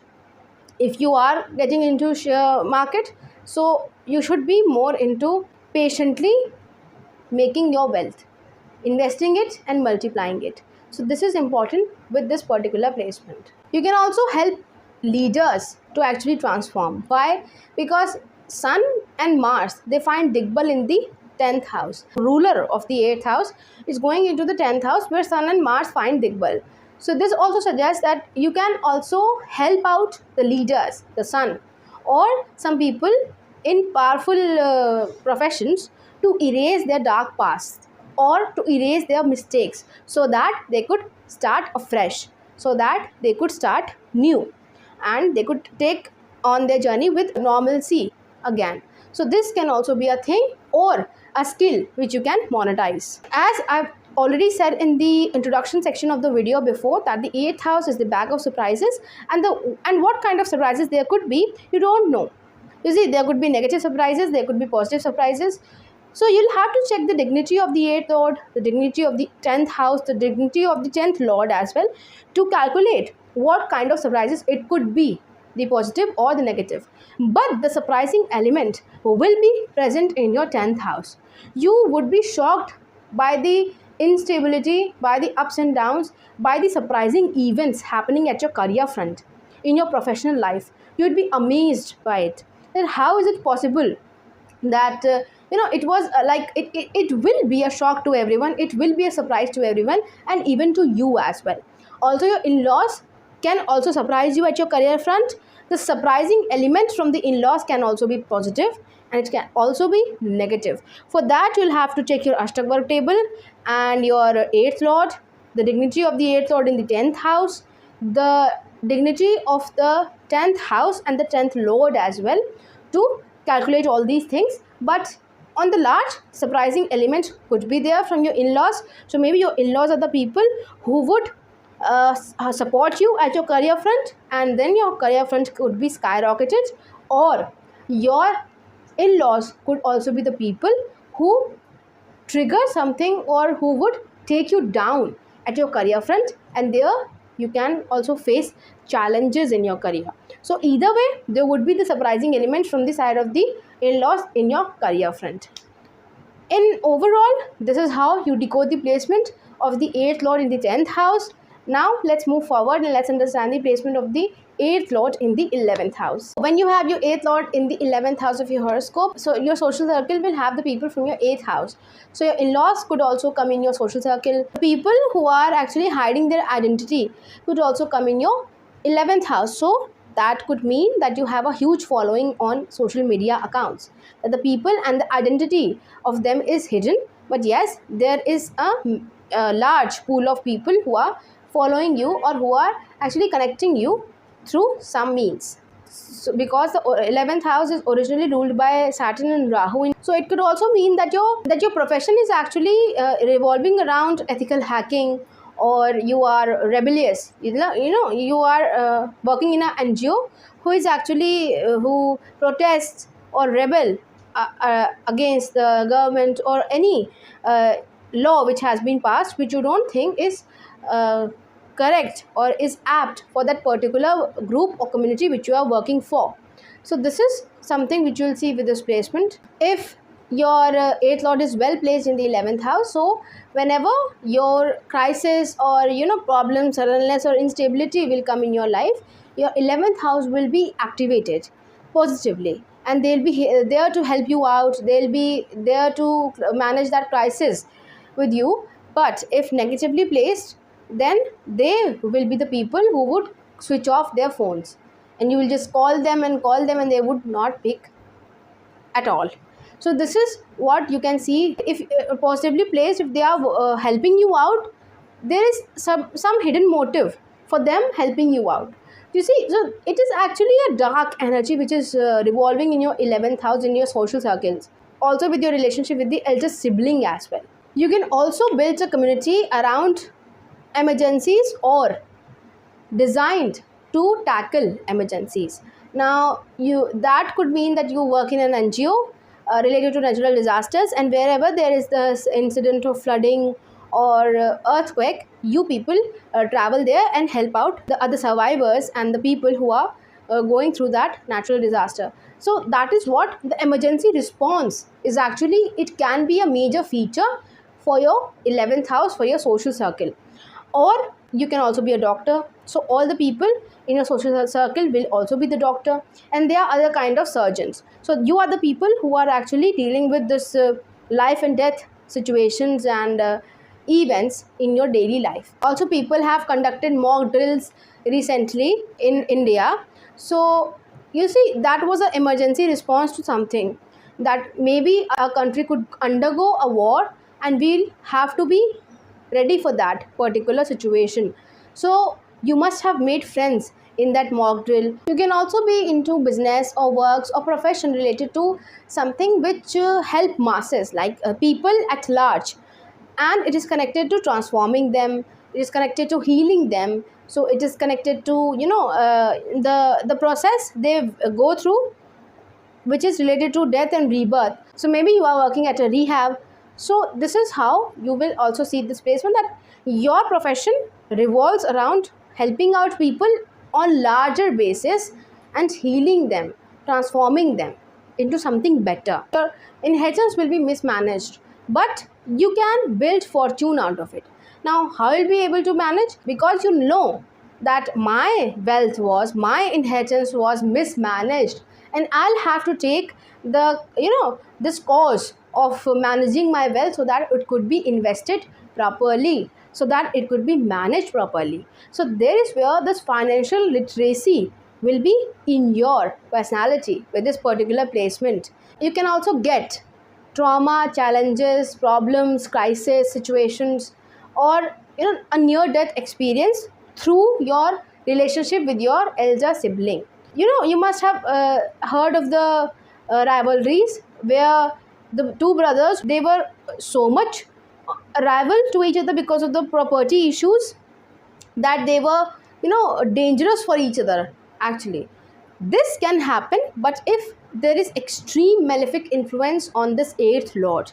if you are getting into share market, so you should be more into patiently making your wealth, investing it and multiplying it. So this is important with this particular placement. You can also help leaders to actually transform. Why? Because Sun and Mars, they find Digbal in the 10th house. Ruler of the 8th house is going into the 10th house where Sun and Mars find Digbal. So this also suggests that you can also help out the leaders, the Sun, or some people in powerful professions to erase their dark past or to erase their mistakes, so that they could start afresh, so that they could start new, and they could take on their journey with normalcy again. So this can also be a thing or a skill which you can monetize. As I've already said in the introduction section of the video before, that the 8th house is the bag of surprises, and what kind of surprises there could be, you don't know. You see, there could be negative surprises, there could be positive surprises. So you'll have to check the dignity of the 8th lord, the dignity of the 10th house, the dignity of the 10th lord as well, to calculate what kind of surprises it could be, the positive or the negative. But the surprising element will be present in your 10th house. You would be shocked by the instability, by the ups and downs, by the surprising events happening at your career front, in your professional life. You'd be amazed by it. Then how is it possible that it was it will be a shock to everyone, it will be a surprise to everyone, and even to you as well. Also, your in-laws can also surprise you at your career front. The surprising elements from the in-laws can also be positive, and it can also be negative. For that, you'll have to check your Ashtakvar table and your 8th lord, the dignity of the 8th lord in the 10th house, the dignity of the 10th house and the 10th lord as well, to calculate all these things. But on the large, surprising elements could be there from your in-laws. So maybe your in-laws are the people who would support you at your career front, and then your career front could be skyrocketed. Or your in-laws could also be the people who trigger something, or who would take you down at your career front, and there you can also face challenges in your career. So either way, there would be the surprising element from the side of the in-laws in your career front. In overall, this is how you decode the placement of the 8th lord in the 10th house. Now let's move forward and let's understand the placement of the 8th lord in the 11th house. When you have your 8th lord in the 11th house of your horoscope, so your social circle will have the people from your 8th house. So your in-laws could also come in your social circle. People who are actually hiding their identity could also come in your 11th house. So that could mean that you have a huge following on social media accounts, that the people and the identity of them is hidden, but yes, there is a large pool of people who are following you, or who are actually connecting you through some means. So because the 11th house is originally ruled by Saturn and Rahu, so it could also mean that your profession is actually revolving around ethical hacking, or you are rebellious. You are working in an NGO who is actually who protests or rebel against the government or any law which has been passed, which you don't think is correct or is apt for that particular group or community which you are working for. So this is something which you will see with this placement. If your 8th lord is well placed in the 11th house, so whenever your crisis or problems or illness or instability will come in your life, your 11th house will be activated positively, and they'll be there to help you out. They'll be there to manage that crisis with you. But if negatively placed, then they will be the people who would switch off their phones, and you will just call them and they would not pick at all. So this is what you can see. If possibly placed, if they are helping you out, there is some hidden motive for them helping you out. You see, so it is actually a dark energy which is revolving in your 11th house, in your social circles, also with your relationship with the elder sibling as well. You can also build a community around emergencies or designed to tackle emergencies. Now, that could mean that you work in an NGO related to natural disasters, and wherever there is this incident of flooding or earthquake, you people travel there and help out the other survivors and the people who are going through that natural disaster. So that is what the emergency response is. Actually, it can be a major feature for your 11th house, for your social circle. Or you can also be a doctor. So all the people in your social circle will also be the doctor, and there are other kind of surgeons. So you are the people who are actually dealing with this life and death situations and events in your daily life. Also, people have conducted mock drills recently in India. So you see, that was an emergency response to something that maybe a country could undergo a war, and we'll have to be ready for that particular situation. So you must have made friends in that mock drill. You can also be into business or works or profession related to something which help masses, like people at large, and it is connected to transforming them, it is connected to healing them. So it is connected to the process they go through, which is related to death and rebirth. So maybe you are working at a rehab. So this is how you will also see this placement, that your profession revolves around helping out people on larger basis and healing them, transforming them into something better. Your inheritance will be mismanaged, but you can build fortune out of it. Now, how will you be able to manage? Because you know that my inheritance was mismanaged, and I'll have to take the this cause of managing my wealth so that it could be invested properly, so that it could be managed properly. So there is where this financial literacy will be in your personality with this particular placement. You can also get trauma, challenges, problems, crisis situations, or a near death experience through your relationship with your elder sibling. You must have heard of the rivalries where the two brothers, they were so much rival to each other because of the property issues, that they were dangerous for each other. Actually, this can happen, but if there is extreme malefic influence on this 8th lord,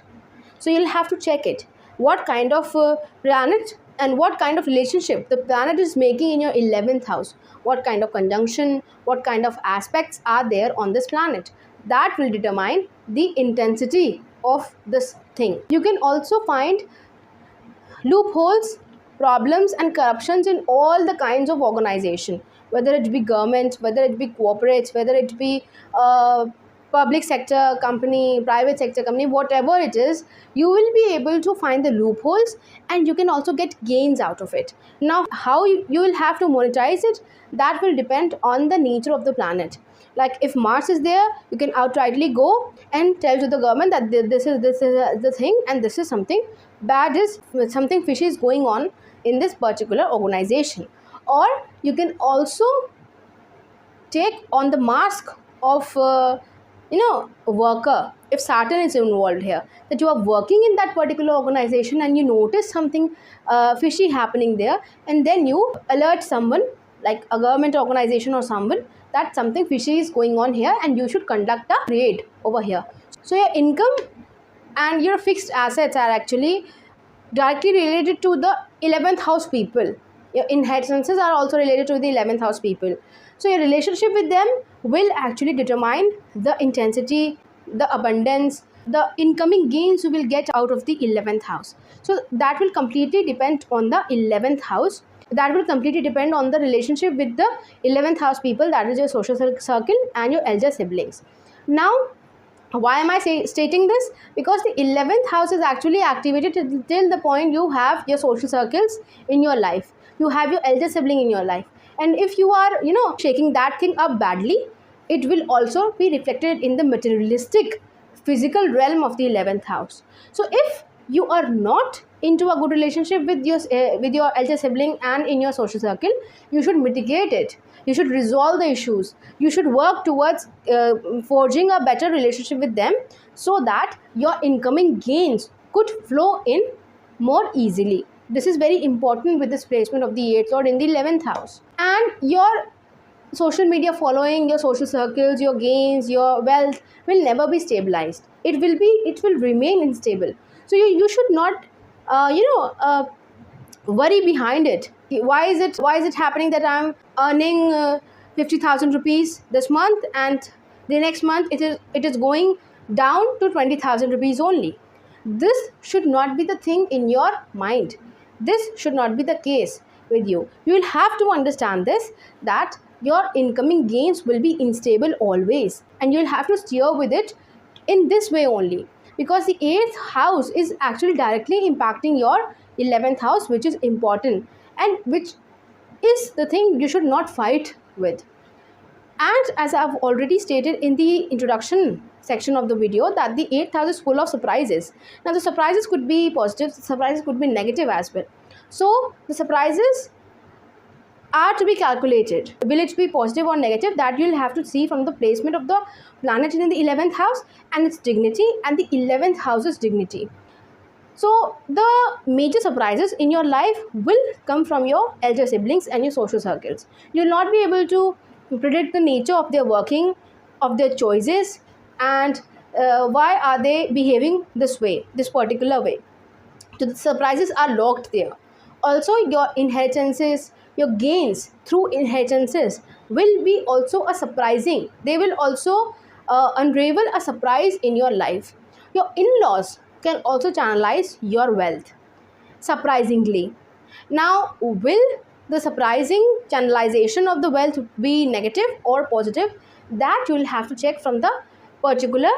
so you'll have to check it, what kind of planet and what kind of relationship the planet is making in your 11th house, what kind of conjunction, what kind of aspects are there on this planet. That will determine the intensity of this thing. You can also find loopholes, problems and corruptions in all the kinds of organization, whether it be government, whether it be corporates, whether it be public sector company, private sector company, whatever it is, you will be able to find the loopholes, and you can also get gains out of it. Now, how you will have to monetize it, that will depend on the nature of the planet. Like if Mars is there, you can outrightly go and tell to the government that this is the thing, and this is something bad, is something fishy is going on in this particular organization. Or you can also take on the mask of worker. If Saturn is involved here, that you are working in that particular organization and you notice something fishy happening there, and then you alert someone like a government organization or someone that something fishy is going on here and you should conduct a raid over here. So your income and your fixed assets are actually directly related to the 11th house people. Your inheritances are also related to the 11th house people. So your relationship with them will actually determine the intensity, the abundance, the incoming gains you will get out of the 11th house. So that will completely depend on the 11th house. That will completely depend on the relationship with the 11th house people, that is your social circle and your elder siblings. Now, Why am I stating this? Because the 11th house is actually activated till the point you have your social circles in your life, you have your elder sibling in your life, and if you are shaking that thing up badly, it will also be reflected in the materialistic physical realm of the 11th house. So if you are not into a good relationship with your elder sibling and in your social circle, you should mitigate it, you should resolve the issues, you should work towards forging a better relationship with them, so that your incoming gains could flow in more easily. This is very important with this placement of the 8th lord in the 11th house. And your social media following, your social circles, your gains, your wealth will never be stabilized. It will remain unstable. So you should not worry behind it. Why is it happening that I'm earning 50,000 rupees this month, and the next month it is going down to 20,000 rupees only? This should not be the thing in your mind. This should not be the case with you. You will have to understand this, that your incoming gains will be unstable always, and you'll have to steer with it in this way only, because the 8th house is actually directly impacting your 11th house, which is important and which is the thing you should not fight with. And as I've already stated in the introduction section of the video, that the 8th house is full of surprises. Now the surprises could be positive, surprises could be negative as well. So the surprises are to be calculated. Will it be positive or negative? That you'll have to see from the placement of the planet in the 11th house and its dignity, and the 11th house's dignity. So the major surprises in your life will come from your elder siblings and your social circles. You'll not be able to predict the nature of their working, of their choices, and why are they behaving this way, this particular way. So the surprises are locked there. Also, your inheritances, your gains through inheritances will be also a surprising. They will also unravel a surprise in your life. Your in-laws can also channelize your wealth, surprisingly. Now, will the surprising channelization of the wealth be negative or positive? That you will have to check from the particular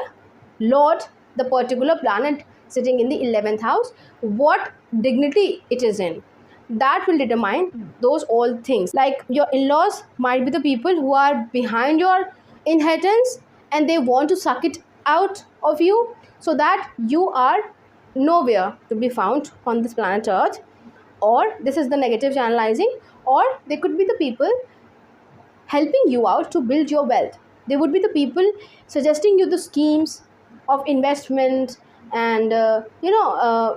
lord, the particular planet sitting in the 11th house, what dignity it is in. That will determine those all things. Like your in-laws might be the people who are behind your inheritance, and they want to suck it out of you, so that you are nowhere to be found on this planet Earth. Or this is the negative channelizing. Or they could be the people helping you out to build your wealth. They would be the people suggesting you the schemes of investment and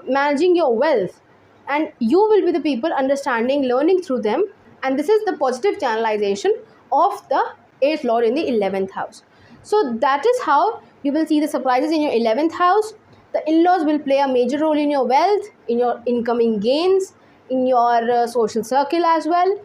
managing your wealth, and you will be the people understanding, learning through them. And this is the positive channelization of the 8th lord in the 11th house. So that is how you will see the surprises in your 11th house. The in-laws will play a major role in your wealth, in your incoming gains, in your social circle as well.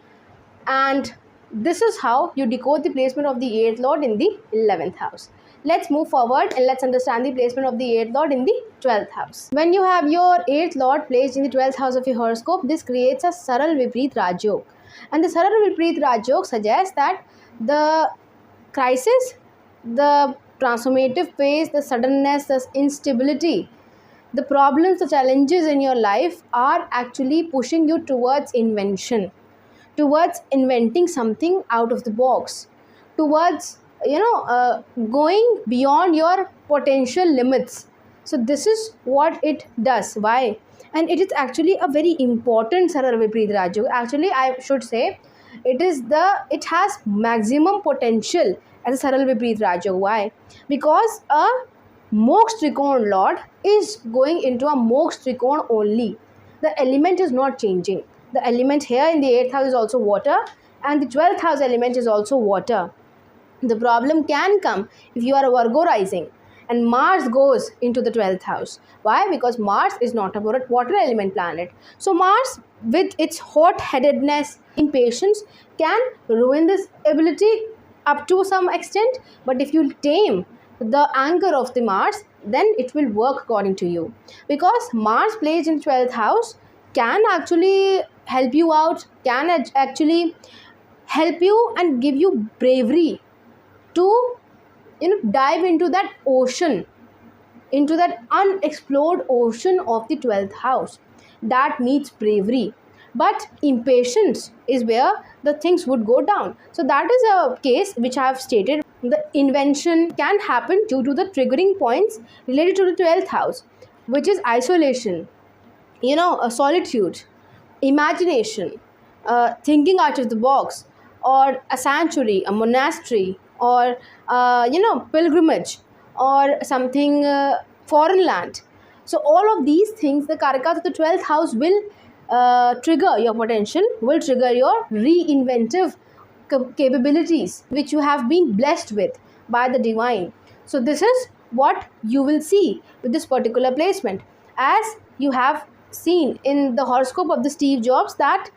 And this is how you decode the placement of the 8th lord in the 11th house. Let's move forward and let's understand the placement of the 8th lord in the 12th house. When you have your 8th lord placed in the 12th house of your horoscope, this creates a Saral Vipreet Rajyog. And the Saral Vipreet Rajyog suggests that the crisis, the transformative phase, the suddenness, the instability, the problems, the challenges in your life are actually pushing you towards invention, towards inventing something out of the box, towards going beyond your potential limits. So this is what it does. Why? And it is actually a very important Sarar Vipreet Rajyog. Actually, I should say it has maximum potential as a Saral Vipreet Rajyog. Why? Because a Moksha Trikona lord is going into a Moksha Trikona only. The element is not changing. The element here in the 8th house is also water, and the 12th house element is also water. The problem can come if you are a Virgo rising and Mars goes into the 12th house. Why? Because Mars is not a water element planet. So Mars, with its hot-headedness, impatience, can ruin this ability up to some extent. But if you tame the anger of the Mars, then it will work according to you. Because Mars placed in 12th house can actually help you out, can actually help you and give you bravery to dive into that ocean, into that unexplored ocean of the 12th house. That needs bravery, but impatience is where the things would go down. So that is a case which I have stated. The invention can happen due to the triggering points related to the 12th house, which is isolation, a solitude, imagination, thinking out of the box, or a sanctuary, a monastery, or pilgrimage, or something foreign land. So all of these things, the karakas of the 12th house will trigger your potential, will trigger your reinventive capabilities which you have been blessed with by the divine. So this is what you will see with this particular placement, as you have seen in the horoscope of the Steve Jobs, that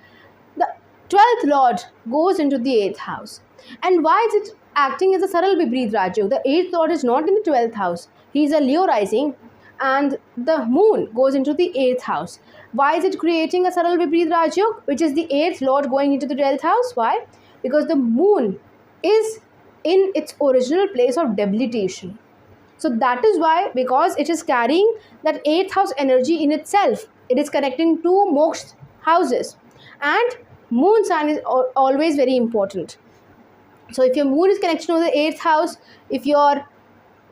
the 12th lord goes into the 8th house. And why is it acting as a Saral Viprit Rajyog? The 8th lord is not in the 12th house. He is a Leo rising, and the moon goes into the 8th house. Why is it creating a Saral Viprit Rajyog, which is the 8th lord going into the 12th house? Why? Because the moon is in its original place of debilitation. So that is why, because it is carrying that 8th house energy in itself. It is connecting two moksha houses, and moon sign is always very important. So if your moon is connected to the 8th house, if your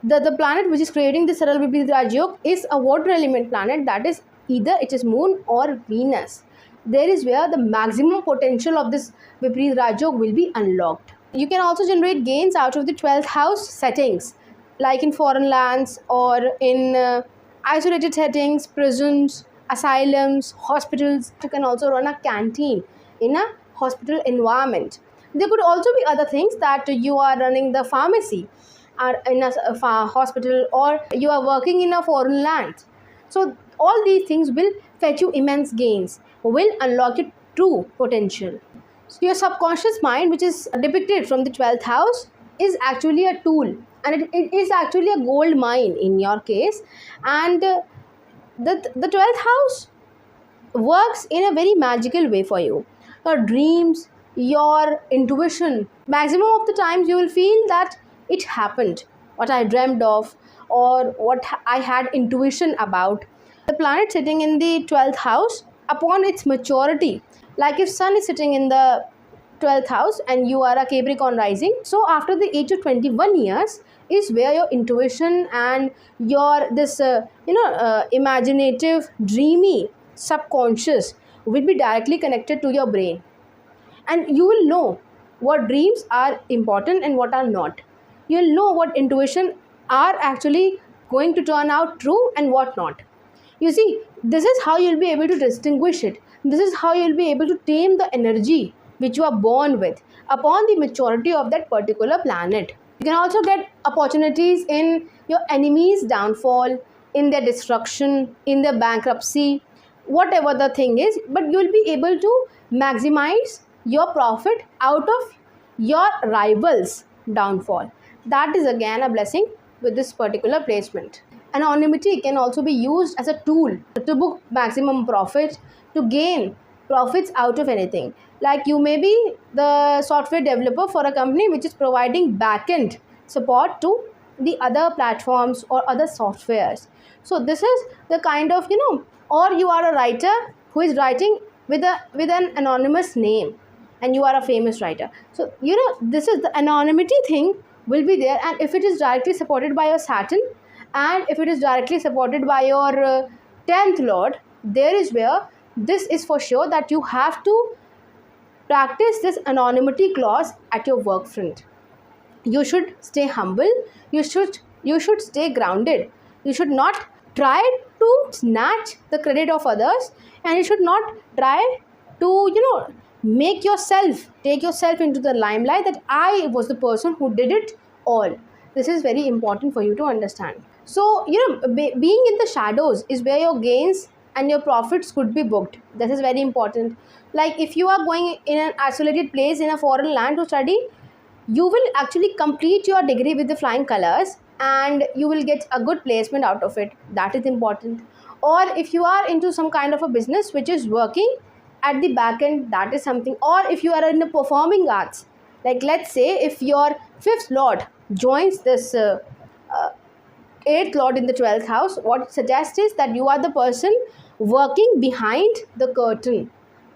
the planet which is creating the Saral Viprit Rajyog is a water element planet, that is either it is moon or Venus, there is where the maximum potential of this Viprit Rajyog will be unlocked. You can also generate gains out of the 12th house settings, like in foreign lands or in isolated settings, prisons, asylums, hospitals. You can also run a canteen in a hospital environment. There could also be other things, that you are running the pharmacy in a hospital, or you are working in a foreign land. So all these things will fetch you immense gains, will unlock your true potential. So your subconscious mind, which is depicted from the 12th house, is actually a tool, and it is actually a gold mine in your case. And the 12th house works in a very magical way for you. Your dreams, your intuition, maximum of the times you will feel that it happened, what I dreamed of, or what I had intuition about. The planet sitting in the 12th house, upon its maturity, like if sun is sitting in the 12th house and you are a Capricorn rising, so after the age of 21 years is where your intuition and your this imaginative, dreamy subconscious will be directly connected to your brain, and you will know what dreams are important and what are not. You'll know what intuition are actually going to turn out true and what not. You see, this is how you'll be able to distinguish it. This is how you'll be able to tame the energy which you are born with upon the maturity of that particular planet. You can also get opportunities in your enemies' downfall, in their destruction, in their bankruptcy, whatever the thing is, but you'll be able to maximize your profit out of your rivals' downfall. That is again a blessing with this particular placement. Anonymity can also be used as a tool to book maximum profit, to gain profits out of anything. Like you may be the software developer for a company which is providing backend support to the other platforms or other softwares. So this is the kind of, or you are a writer who is writing with an anonymous name, and you are a famous writer. So this is the anonymity thing will be there, and if it is directly supported by your Saturn, and if it is directly supported by your 10th lord, there is where this is for sure that you have to practice this anonymity clause at your work front. You should stay humble, you should stay grounded, you should not try to snatch the credit of others, and you should not try to take yourself into the limelight that I was the person who did it all. This is very important for you to understand. So being in the shadows is where your gains and your profits could be booked. This is very important. Like if you are going in an isolated place in a foreign land to study, you will actually complete your degree with the flying colors, and you will get a good placement out of it. That is important. Or if you are into some kind of a business which is working at the back end, that is something. Or if you are in the performing arts, like let's say if your 5th lord joins this 8th lord in the 12th house, what it suggests is that you are the person working behind the curtain.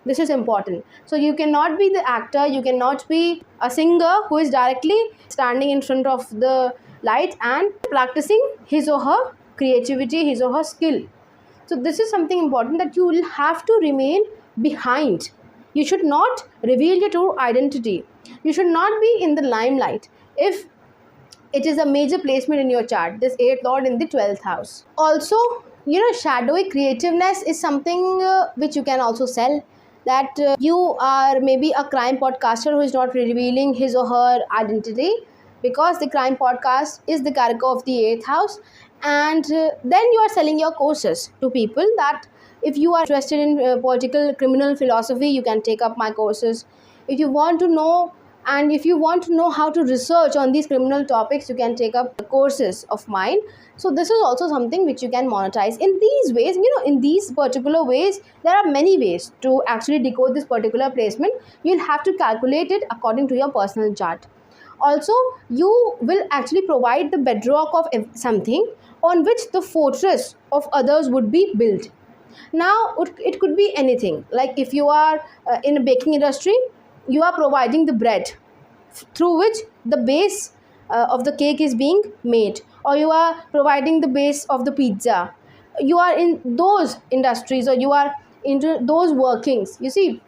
This is important. So you cannot be the actor, you cannot be a singer who is directly standing in front of the light and practicing his or her creativity, his or her skill. So this is something important, that you will have to remain behind. You should not reveal your true identity. You should not be in the limelight if it is a major placement in your chart, this 8th lord in the 12th house. Also, shadowy creativeness is something which you can also sell, that you are maybe a crime podcaster who is not revealing his or her identity, because the crime podcast is the karaka of the 8th house. And then you are selling your courses to people, that if you are interested in political criminal philosophy, you can take up my courses. If you want to know, and if you want to know how to research on these criminal topics, you can take up courses of mine. So this is also something which you can monetize in these ways. In these particular ways, there are many ways to actually decode this particular placement. You'll have to calculate it according to your personal chart. Also, you will actually provide the bedrock of something on which the fortress of others would be built. Now, it could be anything. Like if you are in a baking industry, you are providing the bread through which the base of the cake is being made, or you are providing the base of the pizza. You are in those industries, or you are into those workings. You see,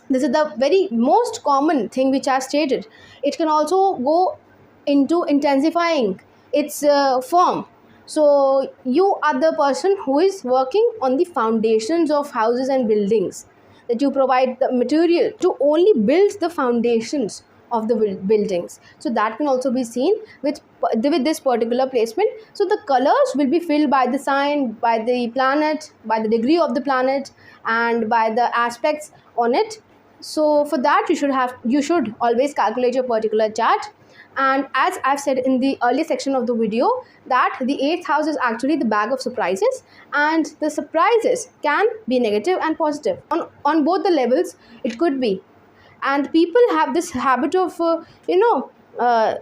this is the very most common thing which I stated. It can also go into intensifying its form. So you are the person who is working on the foundations of houses and buildings, that you provide the material to only build the foundations of the buildings. So that can also be seen with this particular placement. So the colors will be filled by the sign, by the planet, by the degree of the planet, and by the aspects on it. So for that, you should always calculate your particular chart. And as I've said in the earlier section of the video, that the 8th house is actually the bag of surprises, and the surprises can be negative and positive. On both the levels, it could be. And people have this habit of,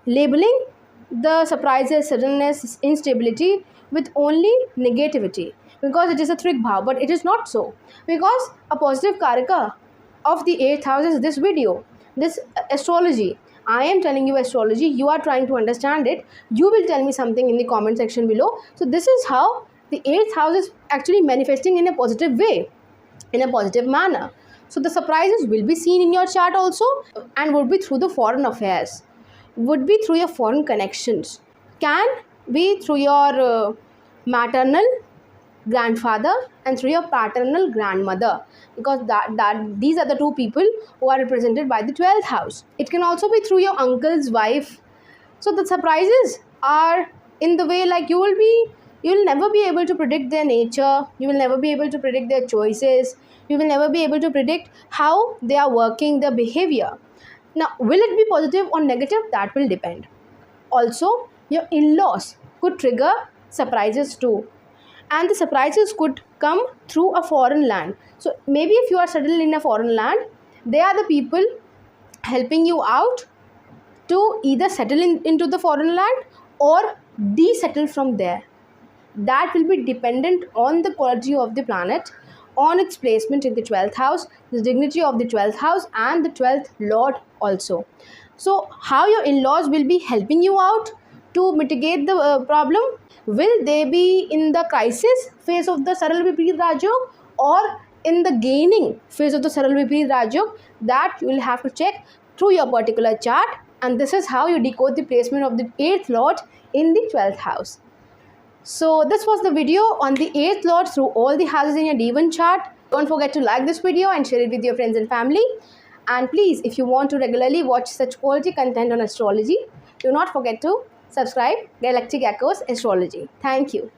labeling the surprises, suddenness, instability with only negativity, because it is a trig bhav, but it is not so. Because a positive karaka of the 8th house is this video, this astrology. I am telling you astrology, you are trying to understand it. You will tell me something in the comment section below. So this is how the 8th house is actually manifesting in a positive way, in a positive manner. So the surprises will be seen in your chart also, and would be through the foreign affairs, would be through your foreign connections, can be through your maternal grandfather and through your paternal grandmother, because these are the two people who are represented by the 12th house. It can also be through your uncle's wife. So the surprises are in the way, like you will never be able to predict their nature, you will never be able to predict their choices, you will never be able to predict how they are working, their behavior. Now, will it be positive or negative? That will depend. Also, your in-laws could trigger surprises too, and the surprises could come through a foreign land. So maybe if you are settled in a foreign land, they are the people helping you out to either settle into the foreign land or desettle from there. That will be dependent on the quality of the planet, on its placement in the 12th house, the dignity of the 12th house, and the 12th lord also. So how your in-laws will be helping you out to mitigate the problem? Will they be in the crisis phase of the Saral Viparit Rajyog, or in the gaining phase of the Saral Viparit Rajyog? That you will have to check through your particular chart, and this is how you decode the placement of the 8th lord in the 12th house. So this was the video on the 8th lord through all the houses in your D1 chart. Don't forget to like this video and share it with your friends and family. And please, if you want to regularly watch such quality content on astrology, do not forget to subscribe Galactic Echoes Astrology. Thank you.